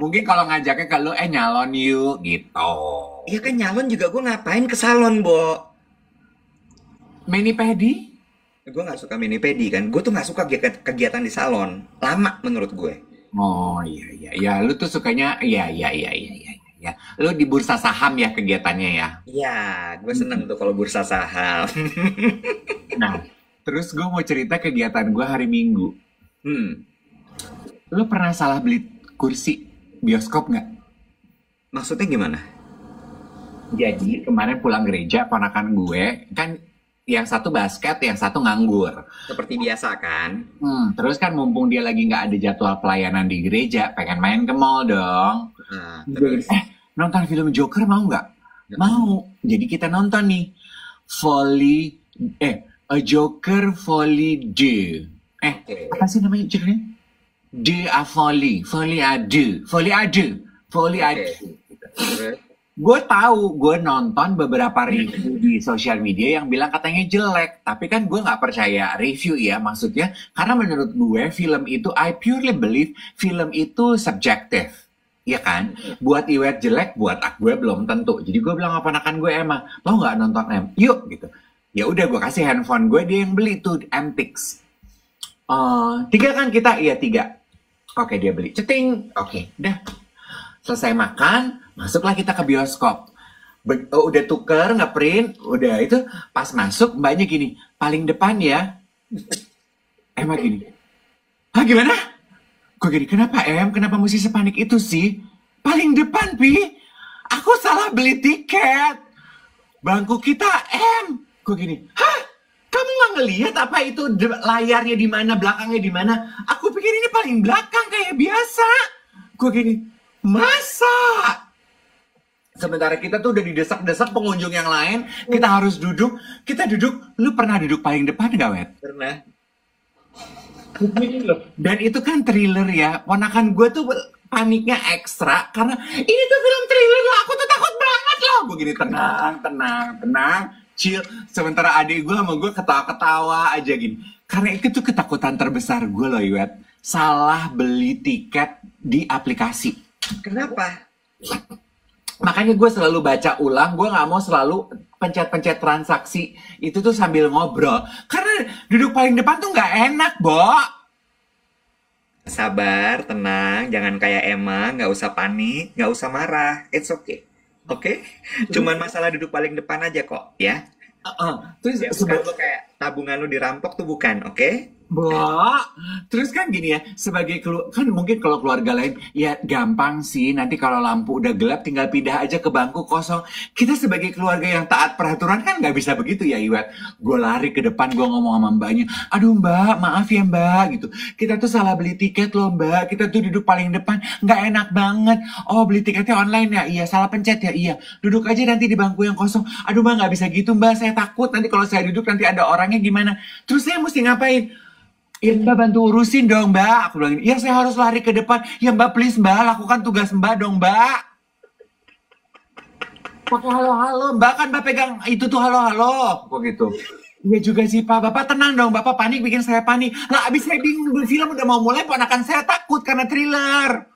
Mungkin kalau ngajaknya ke lu, nyalon yuk gitu. Iya kan nyalon juga gue ngapain ke salon, Bo? Mani pedi? Gue nggak suka mani pedi kan. Gue tuh nggak suka kegiatan di salon. Lama menurut gue. Oh iya. Ya, lu tuh sukanya, iya. Lu di bursa saham ya kegiatannya ya? Iya, gue seneng tuh kalau bursa saham. Nah, terus gue mau cerita kegiatan gue hari Minggu. Lu pernah salah beli kursi bioskop nggak? Maksudnya gimana? Jadi kemarin pulang gereja, ponakan gue kan yang satu basket, yang satu nganggur. Seperti biasa kan? Terus kan mumpung dia lagi nggak ada jadwal pelayanan di gereja, pengen main ke mall dong. Terus? Nonton film Joker mau nggak? Mau. Jadi kita nonton nih. A Joker Folie 2. Apa sih namanya judulnya? De à folie à deux. Gue tahu, gue nonton beberapa review di sosial media yang bilang katanya jelek, tapi kan gue nggak percaya review ya, maksudnya karena menurut gue film itu, I purely believe film itu subjektif. Iya kan? Buat Iwet jelek, buat gue belum tentu. Jadi gue bilang apa ponakan gue, Emma, mau nggak nonton M? Yuk gitu. Ya udah gue kasih handphone gue, dia yang beli tuh Antiques. Tiga kan kita? Iya, tiga. Oke, dia beli. Ceting. Oke, udah. Selesai makan, masuklah kita ke bioskop. Udah tuker, ngeprint, udah itu. Pas masuk, mbaknya gini, paling depan ya. Emma gini, hah gimana? Gue gini, kenapa Kenapa mesti sepanik itu sih? Paling depan, Pi. Aku salah beli tiket. Bangku kita Gue gini, hah? Kamu nggak ngelihat apa itu layarnya di mana, belakangnya di mana? Aku pikir ini paling belakang kayak biasa. Gue gini, masa? Sementara kita tuh udah didesak-desak pengunjung yang lain, kita harus duduk. Kita duduk, lu pernah duduk paling depan gak, Wet? Pernah. Dan itu kan thriller ya. Ponakan gue tuh paniknya ekstra karena ini tuh film thriller loh. Aku tuh takut banget loh. Gue gini tenang, chill. Sementara adik gue sama gue ketawa-ketawa aja gini. Karena itu tuh ketakutan terbesar gue loh, Iwet. Salah beli tiket di aplikasi. Kenapa? Makanya gue selalu baca ulang. Gue nggak mau selalu pencet-pencet transaksi itu tuh sambil ngobrol. Karena duduk paling depan tuh nggak enak, Bo. Sabar, tenang, jangan kayak Emma, nggak usah panik, nggak usah marah, it's okay, oke? Cuman masalah duduk paling depan aja kok, ya? Terus Ya, bukan lo kayak tabungan lo dirampok tuh bukan, oke? Bo, terus kan gini ya, kan mungkin kalau keluarga lain ya gampang sih. Nanti kalau lampu udah gelap tinggal pindah aja ke bangku kosong. Kita sebagai keluarga yang taat peraturan kan nggak bisa begitu ya, Iwet. Gue lari ke depan, gue ngomong sama mbaknya, aduh mbak, maaf ya mbak gitu. Kita tuh salah beli tiket loh mbak. Kita tuh duduk paling depan, nggak enak banget. Oh beli tiketnya online ya, iya. Salah pencet ya, iya. Duduk aja nanti di bangku yang kosong. Aduh mbak nggak bisa gitu mbak, saya takut nanti kalau saya duduk nanti ada orangnya gimana. Terus saya mesti ngapain? Ya mbak bantu urusin dong mbak. Aku bilang, ya saya harus lari ke depan. Ya mbak please mbak, lakukan tugas mbak dong mbak. Pakai halo-halo, mbak kan mbak pegang itu tuh halo-halo. Kok gitu. Iya juga sih pak, bapak tenang dong, bapak panik bikin saya panik. Lah abis saya bingung, film udah mau mulai, ponakan saya takut karena thriller.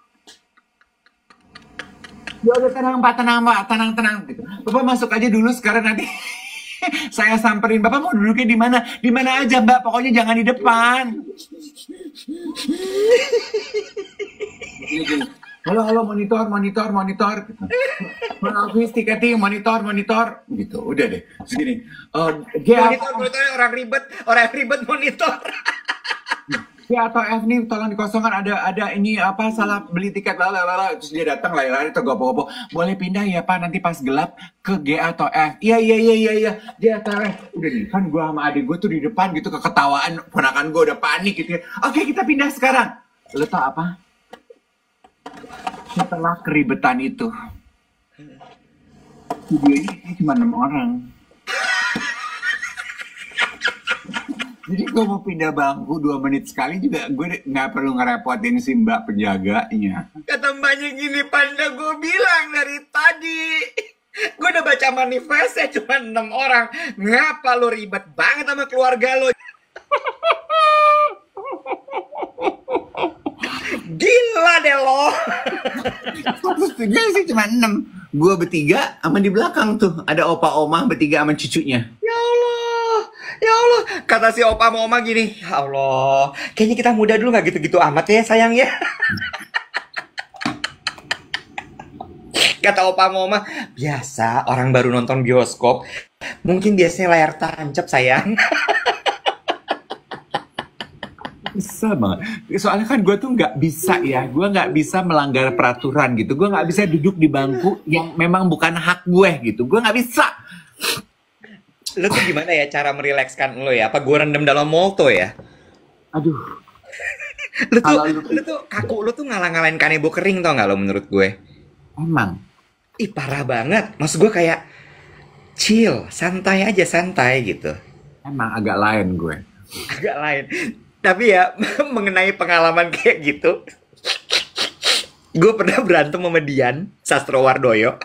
Ya udah tenang pak, tenang gitu. Bapak masuk aja dulu sekarang nanti. Saya samperin, bapak mau duduknya di mana? Di mana aja mbak, pokoknya jangan di depan. Halo monitor. Maafis tiketing monitor gitu. Udah deh. Segini. Monitor orang ribet monitor. Ya atau F nih tolong dikosongkan, ada ini apa salah beli tiket lalala. Terus dia datang lari tergopo-gopo, boleh pindah ya pak nanti pas gelap ke G atau F. Iya G atau F. Udah nih kan gue sama adik gue tuh di depan gitu keketawaan, ponakan gue udah panik gitu ya. Oke kita pindah sekarang. Lo tau apa? Setelah keribetan itu videonya cuma 6 orang. Jadi gue mau pindah bangku 2 menit sekali juga gue nggak perlu ngerepotin si mbak penjaganya. Kata mbaknya gini, Panda, gue bilang dari tadi. Gue udah baca manifestnya cuma 6 orang. Ngapa lo ribet banget sama keluarga lo? Gila deh lo. Terus sih cuma 6. Gue bertiga sama di belakang tuh ada opa oma bertiga sama cucunya. Ya Allah, kata si opa sama oma gini, ya Allah, kayaknya kita muda dulu nggak gitu-gitu amat ya sayang ya. Kata opa sama oma, biasa orang baru nonton bioskop, mungkin biasanya layar tancap sayang. Bisa banget. Soalnya kan gue tuh nggak bisa ya, gue nggak bisa melanggar peraturan gitu. Gue nggak bisa duduk di bangku yang memang bukan hak gue gitu. Gue nggak bisa. Lu tuh gimana ya cara merilekskan lo ya? Apa gue rendam dalam molto ya? Aduh. Lu tuh kaku lu tuh ngalah-ngalahin kanebo kering tau gak lo menurut gue? Emang? Ih parah banget. Maksud gue kayak chill, santai aja santai gitu. Emang agak lain gue. Agak lain. Tapi ya mengenai pengalaman kayak gitu, gue pernah berantem sama Dian Sastrowardoyo.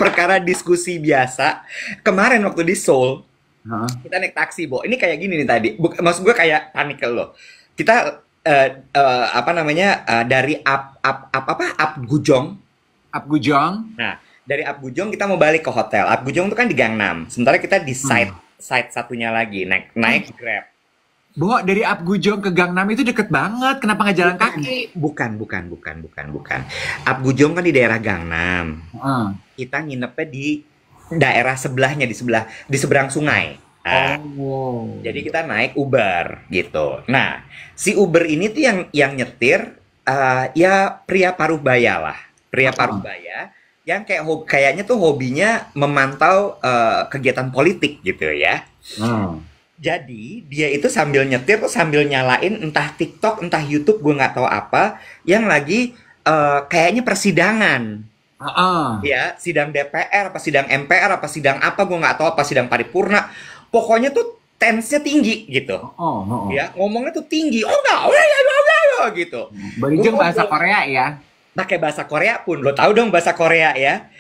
Perkara diskusi biasa. Kemarin waktu di Seoul, kita naik taksi, Bo. Ini kayak gini nih tadi. Maksud gue kayak panik ke lo. Kita apa namanya, dari Apgujeong. Apgujeong. Nah, dari Apgujeong kita mau balik ke hotel. Apgujeong itu kan di Gangnam. Sementara kita di side satunya lagi naik Grab. Bo, dari Apgujeong ke Gangnam itu deket banget. Kenapa nggak jalan kaki? Bukan. Apgujeong kan di daerah Gangnam. Kita nginepnya di daerah sebelahnya, di seberang sungai. Nah, jadi kita naik Uber gitu. Nah, si Uber ini tuh yang nyetir ya pria paruh baya lah. Pria paruh baya yang kayaknya tuh hobinya memantau kegiatan politik gitu ya. Jadi dia itu sambil nyetir tuh sambil nyalain entah TikTok, entah YouTube, gue nggak tahu apa, yang lagi kayaknya persidangan. Ya, sidang DPR, apa sidang MPR, apa sidang apa, gue nggak tahu, apa sidang paripurna. Pokoknya tuh tense-nya tinggi gitu. Ya, ngomongnya tuh tinggi. Oh enggak, gitu. Berijeng bahasa Korea ya. Pakai bahasa Korea pun, lo tahu dong bahasa Korea ya.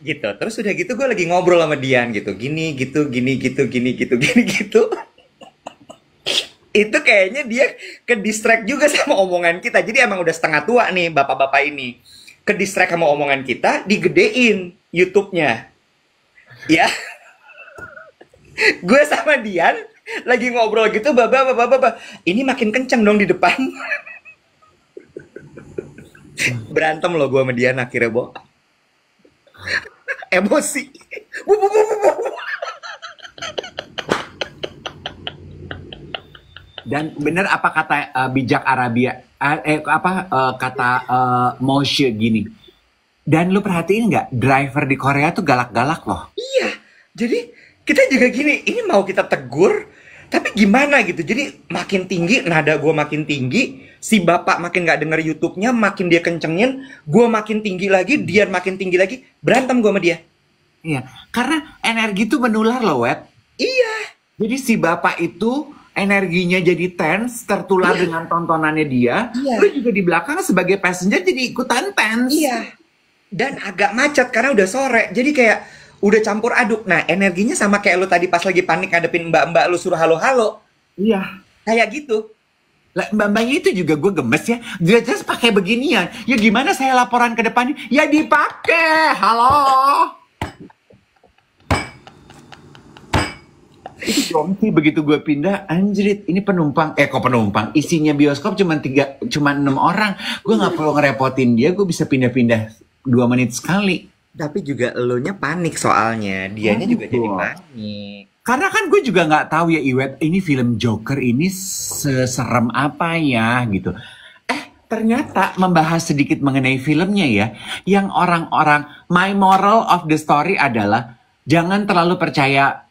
Gitu. Terus udah gitu gue lagi ngobrol sama Dian gitu. Gini gitu. Itu kayaknya dia ke distract juga sama omongan kita. Jadi emang udah setengah tua nih bapak-bapak ini. Ke distract sama omongan kita, digedein YouTube-nya. Ya. Gue sama Dian lagi ngobrol gitu, bapak. Ini makin kenceng dong di depan. Berantem loh gue sama Dian akhirnya, Bo. Emosi. Dan bener apa kata bijak Arabia, kata Moshe gini. Dan lu perhatiin nggak, driver di Korea tuh galak-galak loh. Iya, jadi kita juga gini, ini mau kita tegur, tapi gimana gitu. Jadi makin tinggi, nada gue makin tinggi, si bapak makin nggak denger YouTube-nya, makin dia kencengin, gue makin tinggi lagi, dia makin tinggi lagi, berantem gue sama dia. Iya, karena energi itu menular loh, Web. Iya. Jadi si bapak itu energinya jadi tense, tertular dengan tontonannya dia. Lu juga di belakang sebagai passenger jadi ikutan tense. Iya. Dan agak macet karena udah sore, jadi kayak udah campur aduk. Nah, energinya sama kayak lu tadi pas lagi panik ngadepin mbak-mbak lu suruh halo-halo. Iya. Kayak gitu. Lah, mbak-mbaknya itu juga gue gemes ya. Dia just pakai beginian. Ya gimana saya laporan ke depannya? Ya dipakai. Halo. Itu dong sih begitu gue pindah, anjrit, ini penumpang. Kok penumpang? Isinya bioskop cuma 6 orang. Gue nggak perlu ngerepotin dia. Gue bisa pindah-pindah 2 menit sekali. Tapi juga elunya panik soalnya. Dianya juga jadi panik. Karena kan gue juga nggak tahu ya, Iwet, ini film Joker ini seserem apa ya gitu. Ternyata membahas sedikit mengenai filmnya ya, yang orang-orang, my moral of the story adalah jangan terlalu percaya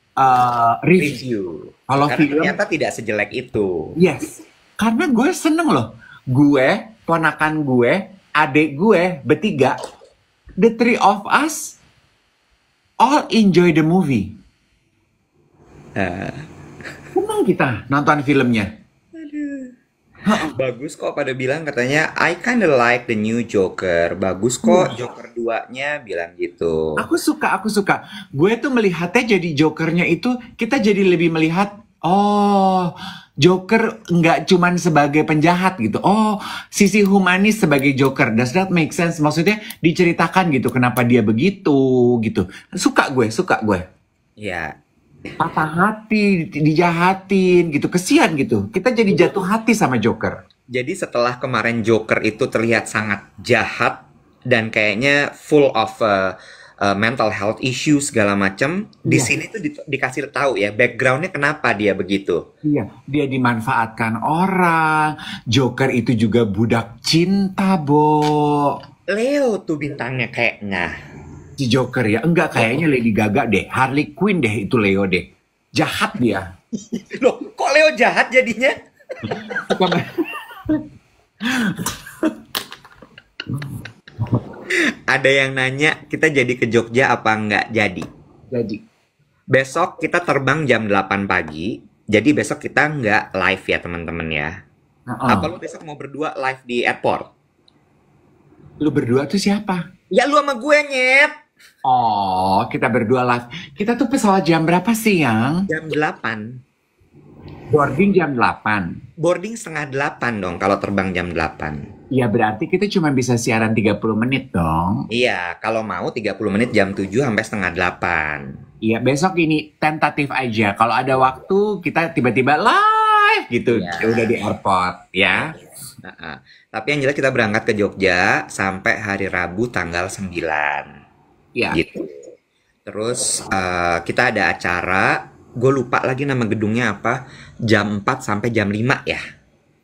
review. Kalau film ternyata tidak sejelek itu. Yes, karena gue seneng loh. Gue, ponakan gue, adik gue, bertiga, the three of us all enjoy the movie. Senang kita nonton filmnya. Bagus kok, pada bilang katanya I kinda like the new Joker. Bagus kok, Joker 2-nya bilang gitu. Aku suka. Gue tuh melihatnya jadi Jokernya itu, kita jadi lebih melihat, oh, Joker nggak cuman sebagai penjahat gitu. Oh, sisi humanis sebagai Joker. Does that make sense? Maksudnya diceritakan gitu, kenapa dia begitu gitu. Suka gue. Ya. Patah hati, dijahatin gitu, kesian gitu. Kita jadi jatuh hati sama Joker. Jadi setelah kemarin Joker itu terlihat sangat jahat dan kayaknya full of mental health issues segala macam, di sini tuh dikasih tahu ya backgroundnya kenapa dia begitu. Iya, dia dimanfaatkan orang. Joker itu juga budak cinta, Bo. Leo tuh bintangnya kayaknya. Si Joker ya, enggak, kayaknya Lady Gaga deh, Harley Quinn deh itu Leo deh. Jahat dia. Loh, kok Leo jahat jadinya? Ada yang nanya, kita jadi ke Jogja apa enggak jadi? Jadi. Besok kita terbang jam 8 pagi, jadi besok kita enggak live ya teman-teman ya. Apa lu besok mau berdua live di airport? Lu berdua tuh siapa? Ya lu sama gue, Nyet. Oh, kita berdua live. Kita tuh pesawat jam berapa sih, Yang? Jam 8. Boarding jam 8. Boarding setengah 8 dong kalau terbang jam 8. Ya berarti kita cuma bisa siaran 30 menit dong. Iya, kalau mau 30 menit jam 7 sampai setengah 8. Iya, besok ini tentatif aja. Kalau ada waktu kita tiba-tiba live gitu. Iya. Udah di airport ya. Nah, tapi yang jelas kita berangkat ke Jogja sampai hari Rabu tanggal 9. Iya. Gitu. Terus kita ada acara, gue lupa lagi nama gedungnya apa, jam 4 sampai jam 5 ya,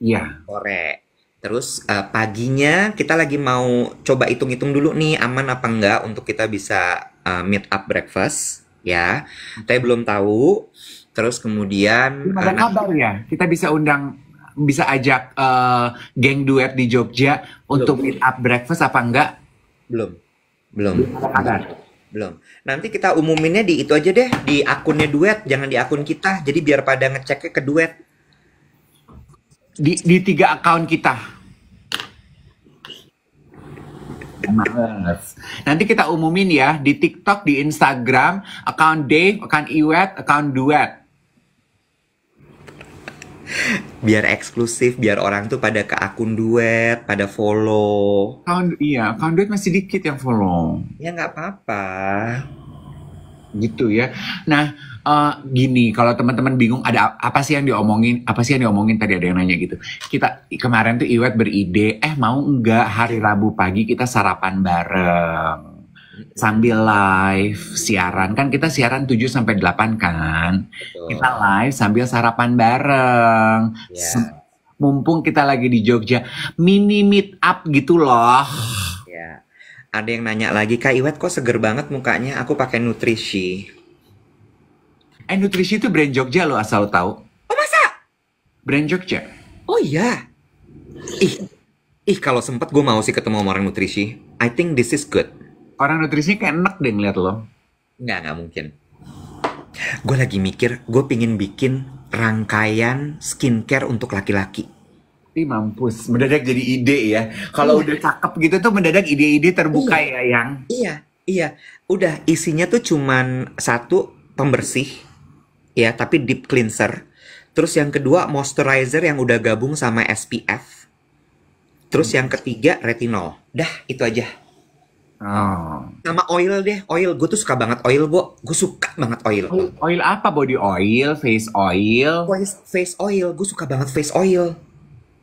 Iya. sore. Terus paginya kita lagi mau coba hitung-hitung dulu nih aman apa enggak untuk kita bisa meet up breakfast ya. Tapi belum tahu. Terus kemudian Ada kabar ya? Kita bisa ajak geng duet di Jogja untuk meet up breakfast apa enggak? belum. Ada kabar. Belum. Nanti kita umuminnya di itu aja deh, di akunnya duet, jangan di akun kita. Jadi biar pada ngeceknya ke duet. Di 3 account kita. Males. Nanti kita umumin ya di TikTok, di Instagram, account Dave, account Iwet, account duet. Biar eksklusif, biar orang tuh pada ke akun duet, pada follow. Account duet masih dikit yang follow. Ya nggak apa-apa. Gitu ya. Nah, gini, kalau teman-teman bingung ada apa sih yang diomongin tadi ada yang nanya gitu. Kita kemarin tuh Iwet beride, mau enggak hari Rabu pagi kita sarapan bareng sambil live siaran. Kan kita siaran 7 sampai 8 kan. Betul. Kita live sambil sarapan bareng. Ya. Mumpung kita lagi di Jogja, mini meet up gitu loh. Ya. Ada yang nanya lagi, Kak Iwet kok seger banget mukanya? Aku pakai nutrisi. Nutrisi itu brand Jogja lo asal tahu. Oh masa? Brand Jogja. Oh iya. Ih kalau sempet gue mau sih ketemu sama orang nutrisi. I think this is good. Orang nutrisi kayak enak deh ngeliat lo. Nggak mungkin. Gue lagi mikir, gue pingin bikin rangkaian skincare untuk laki-laki. Ih mampus, mendadak jadi ide ya. Kalau udah cakep gitu tuh mendadak ide-ide terbuka ya yang. Iya. Udah isinya tuh cuman satu pembersih, ya tapi deep cleanser. Terus yang kedua moisturizer yang udah gabung sama SPF. Terus yang ketiga retinol. Dah itu aja. Oh. Sama oil deh, oil. Gue tuh suka banget oil, Bo. Gue suka banget oil. Oil apa? Body oil, face oil? Face oil, gue suka banget face oil.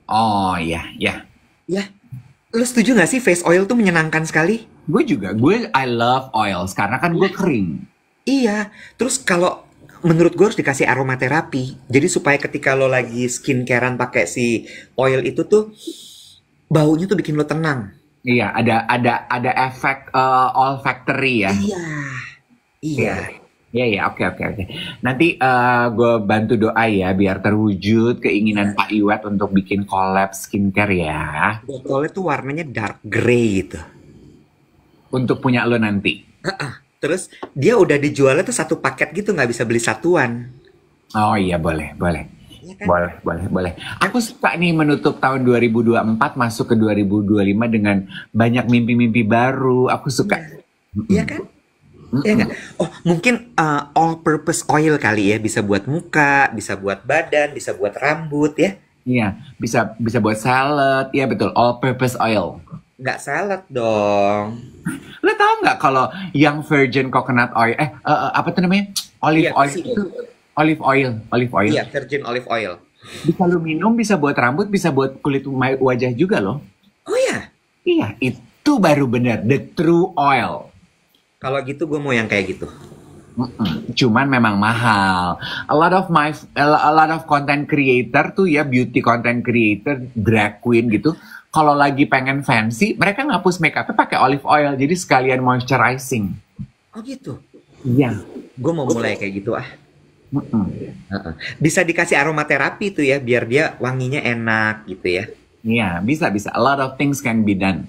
Oh iya. Ya, lu setuju gak sih face oil tuh menyenangkan sekali? Gue juga, I love oils karena kan gue kering. Iya, terus kalau menurut gue harus dikasih aromaterapi. Jadi supaya ketika lo lagi skincarean pakai si oil itu tuh baunya tuh bikin lo tenang. Iya, ada efek olfactory ya. Iya. Iya, oke. Nanti gue bantu doa ya biar terwujud keinginan Pak Iwet untuk bikin collab skincare ya. Botolnya tuh warnanya dark grey gitu. Untuk punya lo nanti. Terus dia udah dijualnya tuh satu paket gitu, nggak bisa beli satuan. Oh iya, boleh. Iya kan? Boleh. Aku suka nih menutup tahun 2024 masuk ke 2025 dengan banyak mimpi-mimpi baru. Aku suka. Iya kan? Iya nggak? Oh, mungkin all purpose oil kali ya, bisa buat muka, bisa buat badan, bisa buat rambut ya. Iya, bisa buat salad. Iya betul, all purpose oil. Nggak salad dong. Lo tau nggak kalau yang virgin coconut oil, apa tuh namanya? Olive Iya, oil VCO. itu olive oil. Iya, virgin olive oil. Bisa lo minum, bisa buat rambut, bisa buat kulit wajah juga loh. Oh ya? Iya, itu baru benar the true oil. Kalau gitu gue mau yang kayak gitu. Cuman memang mahal. A lot of content creator tuh ya, beauty content creator, drag queen gitu. Kalau lagi pengen fancy, mereka ngapus makeupnya pakai olive oil. Jadi sekalian moisturizing. Oh gitu? Iya. Gue mau mulai kayak gitu ah. Bisa dikasih aromaterapi tuh ya, biar dia wanginya enak gitu ya. Iya, bisa. A lot of things can be done.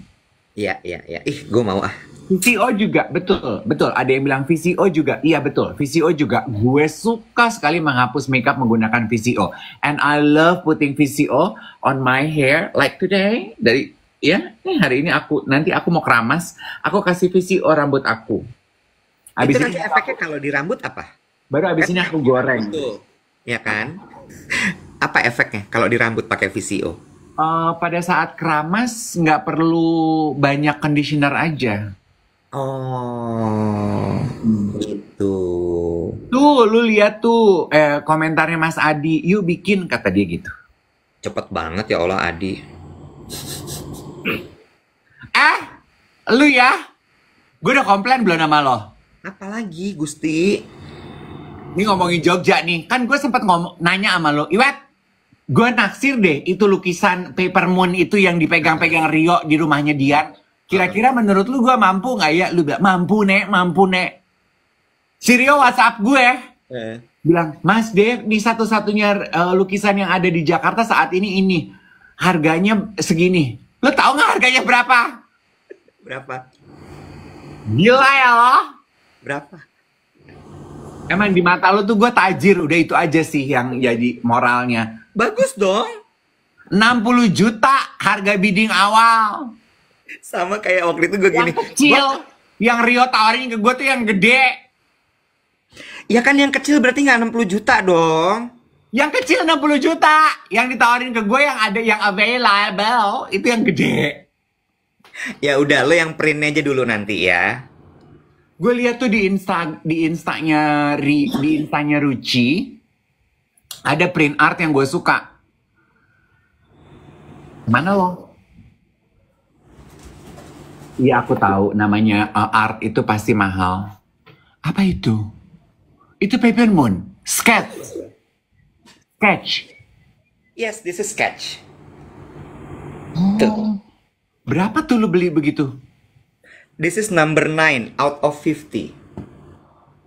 Iya. Ih, gue mau ah. VCO juga, betul. Ada yang bilang VCO juga, iya betul. VCO juga, gue suka sekali menghapus makeup menggunakan VCO. And I love putting VCO on my hair, like today. Hari ini nanti aku mau keramas, aku kasih VCO rambut aku. Itu nanti efeknya kalau di rambut apa? Baru abis ini aku goreng. Tuh. ya kan? Apa efeknya kalau di rambut pakai VCO? Pada saat keramas nggak perlu banyak conditioner aja. Oh, gitu. Tuh, lu lihat tuh komentarnya Mas Adi, yuk bikin kata dia gitu. Cepet banget ya Allah Adi. Lu ya, gue udah komplain belum sama lo? Apalagi Gusti? Ini ngomongin Jogja nih, kan gue sempat nanya sama lo, Iwet, gue naksir deh itu lukisan Paper Moon itu yang dipegang-pegang Rio di rumahnya Dian. Kira-kira menurut lu gue mampu nggak ya? Lu bilang mampu nek. Si Rio WhatsApp gue, bilang, Mas Dev, ini satu-satunya lukisan yang ada di Jakarta saat ini. Harganya segini. Lu tahu nggak harganya berapa? Berapa? Gila ya lo. Berapa? Emang di mata lo tuh gue tajir, udah itu aja sih yang jadi moralnya. Bagus dong. 60 juta harga bidding awal. Sama kayak waktu itu gue gini. Yang kecil, yang Rio tawarin ke gue tuh yang gede. Ya kan yang kecil berarti nggak 60 juta dong. Yang kecil 60 juta. Yang ditawarin ke gue yang ada yang available, itu yang gede. Ya udah, lo yang print aja dulu nanti ya. Gue lihat tuh di instanya Ruci, ada print art yang gue suka. Mana lo? Iya aku tahu namanya art itu pasti mahal. Apa itu? Itu Paper Moon. Sketch. Yes, this is sketch. Oh. Berapa tuh lo beli begitu? This is number 9 out of 50.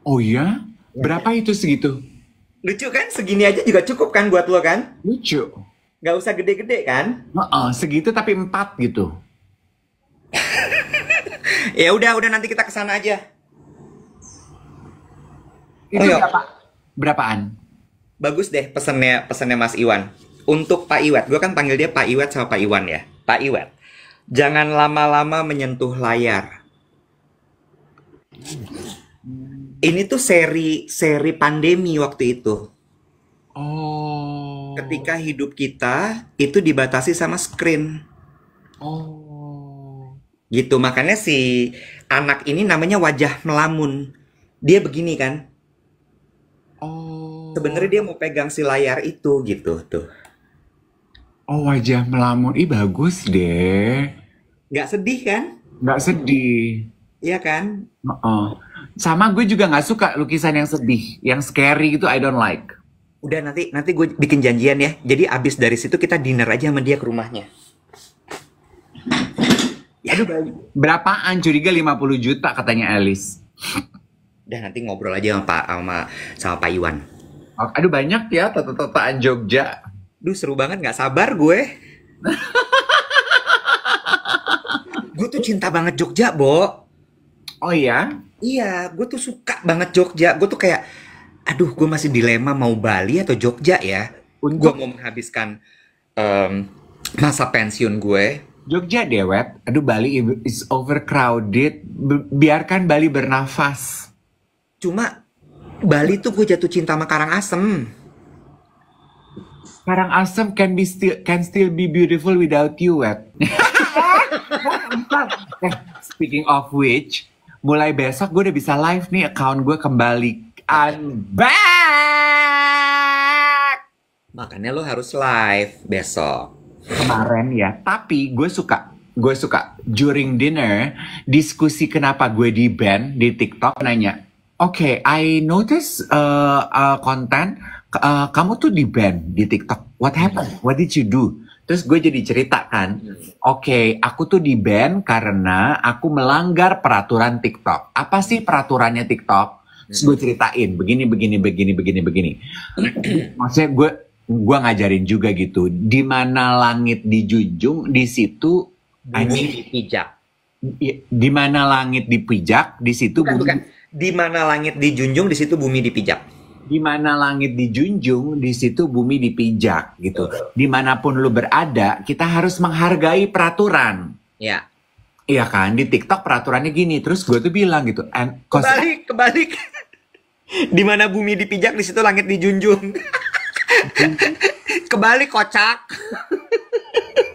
Oh iya? Berapa itu segitu? Lucu kan? Segini aja juga cukup kan buat lo kan? Lucu. Gak usah gede-gede kan? Segitu tapi 4 gitu. Ya udah nanti kita kesana aja. Itu berapaan? Bagus deh pesennya Mas Iwan. Untuk Pak Iwet, gue kan panggil dia Pak Iwet sama Pak Iwan ya. Pak Iwet, jangan lama-lama menyentuh layar. Ini tuh seri pandemi waktu itu. Oh. Ketika hidup kita itu dibatasi sama screen. Oh. Gitu, makanya si anak ini namanya wajah melamun. Dia begini kan. Oh. Sebenarnya dia mau pegang si layar itu gitu tuh. Oh, wajah melamun. Ih, bagus deh. Nggak sedih kan? Nggak sedih. Iya kan? Sama gue juga nggak suka lukisan yang sedih. Yang scary gitu, I don't like. Udah nanti gue bikin janjian ya. Jadi abis dari situ kita dinner aja sama dia ke rumahnya. Aduh, berapaan? Curiga 50 juta katanya Alice. Udah nanti ngobrol aja sama Pak Iwan. Aduh, banyak ya tata-tataan Jogja. Duh, seru banget, nggak sabar gue. Gue tuh cinta banget Jogja, Bo. Oh iya? Iya, gue tuh suka banget Jogja. Gue tuh kayak, aduh, gue masih dilema mau Bali atau Jogja ya. Gue mau menghabiskan masa pensiun gue. Jogja deh, Web. Aduh, Bali is overcrowded. Biarkan Bali bernafas. Cuma Bali tuh gue jatuh cinta sama Karangasem. Karangasem can still be beautiful without you, Web. Speaking of which, mulai besok gue udah bisa live nih, account gue kembali. I'm back. Makanya lo harus live besok. Kemarin ya, tapi gue suka during dinner diskusi kenapa gue di ban di TikTok nanya, okay, I notice konten kamu tuh di ban di TikTok. What happened? What did you do? Terus gue jadi cerita kan, okay, aku tuh di ban karena aku melanggar peraturan TikTok. Apa sih peraturannya TikTok? Terus gue ceritain begini. Maksudnya gue ngajarin juga gitu, di mana langit dijunjung, di situ bumi dipijak. Di mana langit dipijak, di situ bukan. Di mana langit dijunjung, di situ bumi dipijak. Di mana langit dijunjung, di situ bumi dipijak gitu. Dimanapun lu berada, kita harus menghargai peraturan. Ya. Iya kan, di TikTok peraturannya gini. Terus gue tuh bilang gitu, kebalik. Di mana bumi dipijak, di situ langit dijunjung. Kebalik kocak.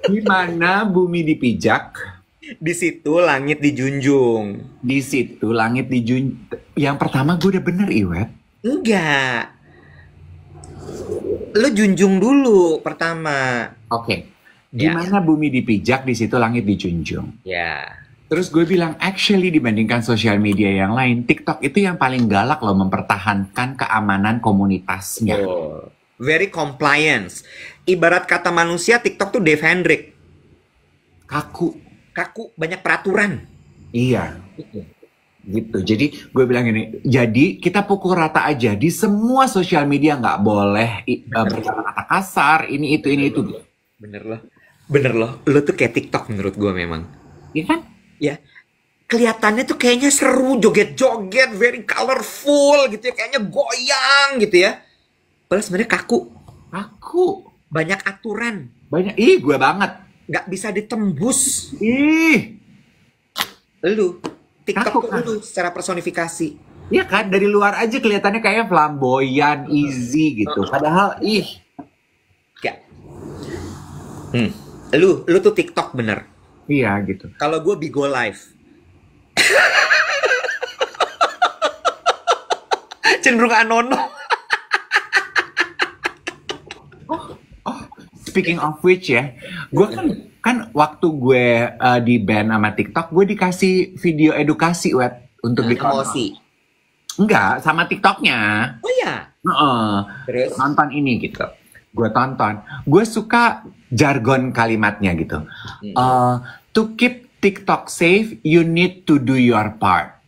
Di mana bumi dipijak, Di situ langit dijunjung. di situ langit dijunjung. Yang pertama gue udah bener, Iwet. Enggak. Lu junjung dulu pertama. Oke. Di Ya. mana bumi dipijak, di situ langit dijunjung. Ya. Terus gue bilang, actually dibandingkan sosial media yang lain, TikTok itu yang paling galak loh mempertahankan keamanan komunitasnya. Oh. Very compliance. Ibarat kata manusia, TikTok tuh Dave Hendrik. Kaku. Kaku, banyak peraturan. Iya. Gitu. Jadi gue bilang gini, jadi kita pukul rata aja di semua sosial media, nggak boleh berkata-kata kasar, ini itu. Bener loh. Bener loh. Lu tuh kayak TikTok menurut gue memang. Iya kan? Ya. Kelihatannya tuh kayaknya seru, joget-joget, very colorful gitu ya. Kayaknya goyang gitu ya. Padahal sebenarnya kaku. Kaku. Banyak aturan. Banyak. Ih, gue banget. Nggak bisa ditembus. Ih. Lu. TikTok Kaku, tuh kan? lu secara personifikasi. Iya kan? Dari luar aja kelihatannya kayak flamboyan, easy gitu. Padahal, ih. Kayak. Lu tuh TikTok bener. Iya gitu. Kalau gue Bigo Live. Cenderung anono. Speaking of which ya, gue kan waktu gue di band sama TikTok, gue dikasih video edukasi untuk ditonton. Emosi. Enggak, sama TikToknya. Oh ya. Heeh. Terus? Nonton ini gitu. Gue tonton. Gue suka jargon kalimatnya gitu. To keep TikTok safe, you need to do your part.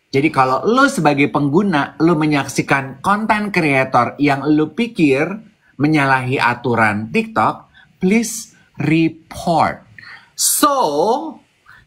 Jadi kalau lo sebagai pengguna, lo menyaksikan konten kreator yang lo pikir menyalahi aturan TikTok, please report. So,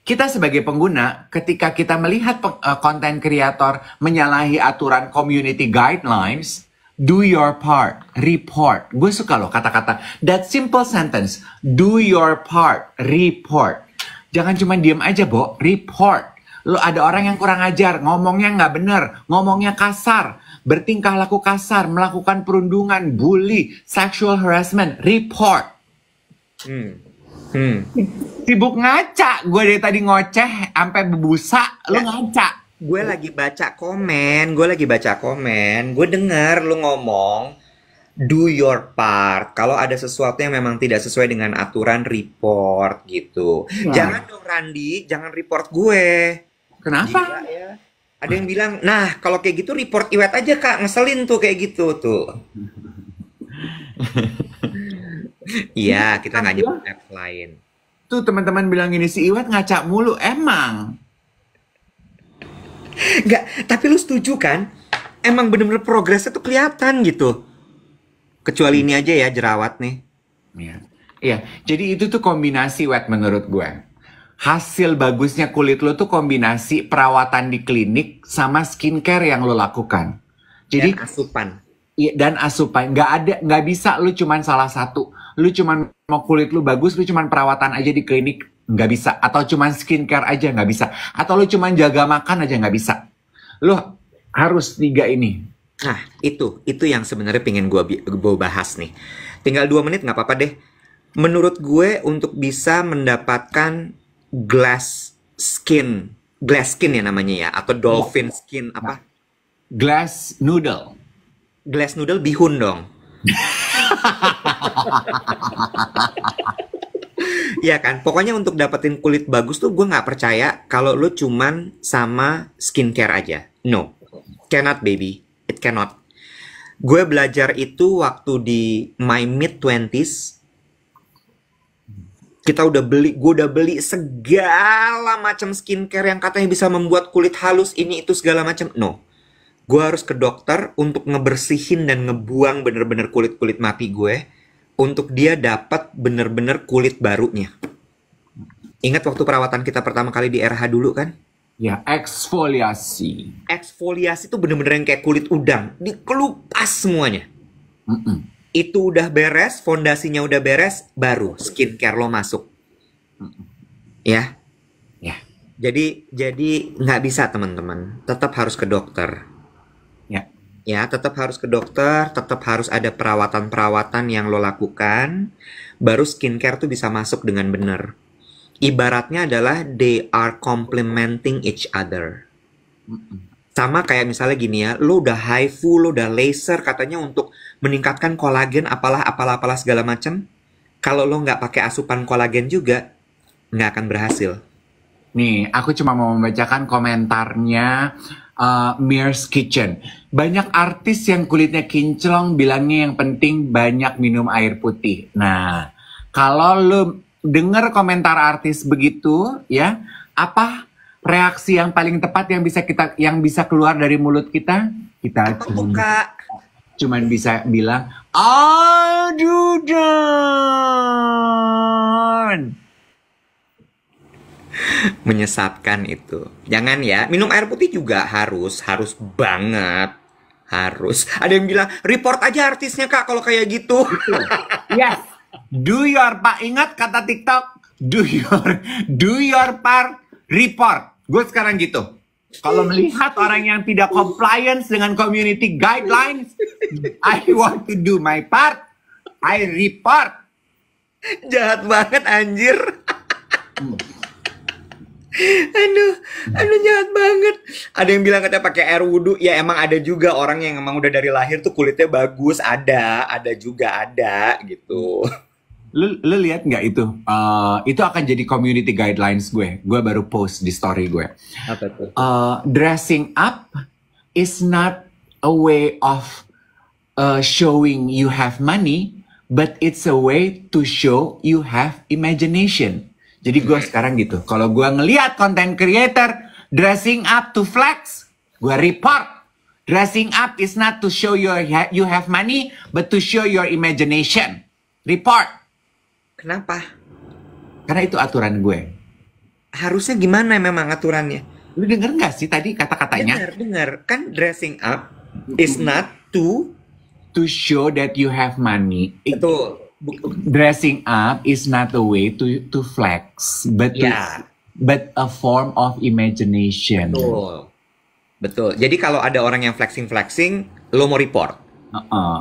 kita sebagai pengguna, ketika kita melihat konten kreator menyalahi aturan community guidelines, do your part, report. Gue suka loh kata-kata, that simple sentence, do your part, report. Jangan cuma diem aja, Bo, report. Lo ada orang yang kurang ajar, ngomongnya nggak bener, ngomongnya kasar, bertingkah laku kasar, melakukan perundungan, bully, sexual harassment, report. Sibuk ngaca, gue dari tadi ngoceh sampai bebusa, lo ngaca. Gue lagi baca komen, gue denger lu ngomong, do your part. Kalau ada sesuatu yang memang tidak sesuai dengan aturan, report gitu. Jangan dong Randi, jangan report gue. Kenapa? Gila ya. Ada yang bilang, nah kalau kayak gitu report Iwet aja kak, ngeselin tuh kayak gitu tuh. Iya, kita nggak nyebut apps lain. Tuh teman-teman bilang gini, si Iwet ngaca mulu, emang. Nggak, tapi lu setuju kan? Emang bener-bener progresnya tuh kelihatan gitu. Kecuali ini aja ya, jerawat nih. Iya, jadi itu tuh kombinasi menurut gue. Hasil bagusnya kulit lo tuh kombinasi perawatan di klinik sama skincare yang lo lakukan. Jadi Dan asupan. Iya, dan asupan. Nggak bisa lu cuman salah satu. Lu cuman mau kulit lu bagus, lu cuman perawatan aja di klinik, nggak bisa. Atau cuman skincare aja nggak bisa. Atau lu cuman jaga makan aja nggak bisa. Lu harus 3 ini. Nah, itu yang sebenarnya pengen gue bahas nih. Tinggal 2 menit nggak apa-apa deh. Menurut gue untuk bisa mendapatkan glass skin ya namanya ya, atau dolphin skin apa? Glass noodle. Glass noodle bihun dong. Iya kan? Pokoknya untuk dapetin kulit bagus tuh gue nggak percaya kalau lu cuman sama skincare aja. No, cannot baby, it cannot. Gue belajar itu waktu di my mid-20s. Gue udah beli segala macam skincare yang katanya bisa membuat kulit halus, ini itu segala macam. No, gue harus ke dokter untuk ngebersihin dan ngebuang bener-bener kulit-kulit mati gue, untuk dia dapat bener-bener kulit barunya. Ingat waktu perawatan kita pertama kali di RH dulu kan? Ya, eksfoliasi. Eksfoliasi itu bener-bener yang kayak kulit udang, dikelupas semuanya. Itu udah beres, fondasinya udah beres, baru skincare lo masuk. Ya. Jadi nggak bisa teman-teman, tetap harus ke dokter. Ya. Ya, tetap harus ke dokter, tetap harus ada perawatan-perawatan yang lo lakukan, baru skincare tuh bisa masuk dengan benar. Ibaratnya adalah they are complementing each other. Sama kayak misalnya gini ya, lo udah HIFU, lo udah laser katanya untuk meningkatkan kolagen apalah segala macam. Kalau lo nggak pakai asupan kolagen juga, nggak akan berhasil. Nih, aku cuma mau membacakan komentarnya Mir's Kitchen. Banyak artis yang kulitnya kinclong bilangnya yang penting banyak minum air putih. Nah, kalau lu denger komentar artis begitu, ya, apa reaksi yang paling tepat yang bisa keluar dari mulut kita? Kita Apa tuh, Kak? cuman bisa bilang, aduh dan Menyesatkan itu. Jangan ya, minum air putih juga harus banget. Harus. Ada yang bilang, report aja artisnya Kak kalau kayak gitu. yes, do your part. Ingat kata TikTok, do your part, report. Gue sekarang gitu. Kalau melihat orang yang tidak compliance dengan community guidelines, I want to do my part, I report. Jahat banget anjir. Aduh jahat banget. Ada yang bilang katanya pakai air wudhu. Ya emang ada juga orang yang emang udah dari lahir tuh kulitnya bagus. Ada juga ada gitu. Lu lihat nggak itu? Itu akan jadi community guidelines gue. Gue baru post di story gue. Apa tuh? Dressing up is not a way of showing you have money, but it's a way to show you have imagination. Jadi gue sekarang gitu. Kalau gue ngelihat content creator dressing up to flex, gue report. Dressing up is not to show you have money, but to show your imagination. Report. Kenapa? Karena itu aturan gue. Harusnya gimana memang aturannya? Lu denger nggak sih tadi kata-katanya? Dengar. Kan dressing up is not to show that you have money. itu Dressing up is not a way to flex, but but a form of imagination. Betul. Jadi kalau ada orang yang flexing, lo mau report.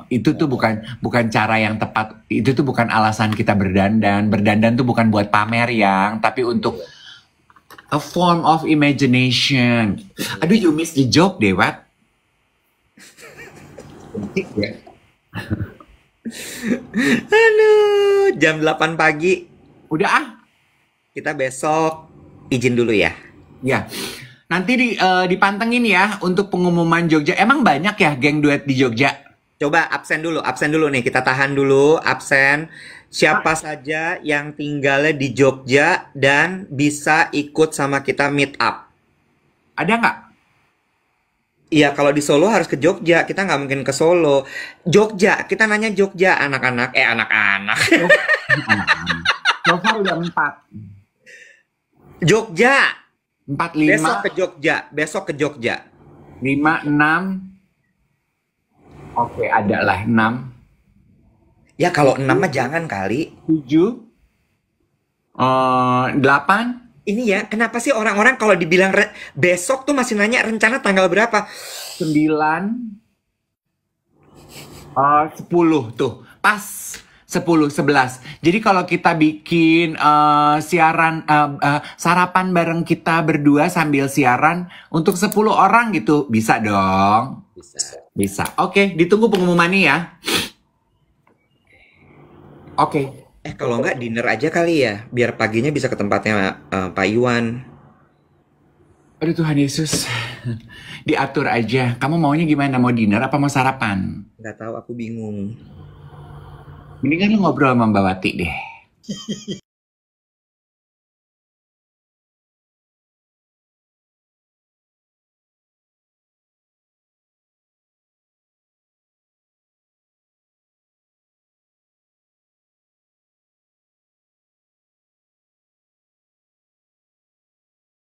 Itu tuh bukan cara yang tepat. Itu tuh bukan alasan kita berdandan. Berdandan tuh bukan buat pamer tapi untuk a form of imagination. Aduh, you miss the joke deh, Wat. Aduh, jam 8 pagi. Udah ah. Kita besok izin dulu ya. Ya. Nanti dipantengin ya untuk pengumuman Jogja. Emang banyak ya geng duet di Jogja? Coba absen dulu nih. Kita tahan dulu absen. Siapa saja yang tinggalnya di Jogja dan bisa ikut sama kita meet up? Ada nggak? Iya, kalau di Solo harus ke Jogja. Kita nggak mungkin ke Solo. Jogja, kita nanya Jogja. Anak-anak. So far udah 4. Jogja. 4, 5. Besok ke Jogja. 5, 6. Oke, ada lah 6. Ya kalau 6 mah jangan kali. 7. 8. Ini ya, kenapa sih orang-orang kalau dibilang besok tuh masih nanya rencana tanggal berapa? 9. 10 tuh. Pas 10, 11. Jadi kalau kita bikin siaran sarapan bareng kita berdua sambil siaran untuk 10 orang gitu, bisa dong? Bisa. Oke, ditunggu pengumumannya ya. Oke. Kalau nggak dinner aja kali ya, biar paginya bisa ke tempatnya Pak Iwan. Aduh Tuhan Yesus, diatur aja. Kamu maunya gimana? Mau dinner apa mau sarapan? Nggak tahu, aku bingung. Mendingan lu ngobrol sama Mbak Wati deh.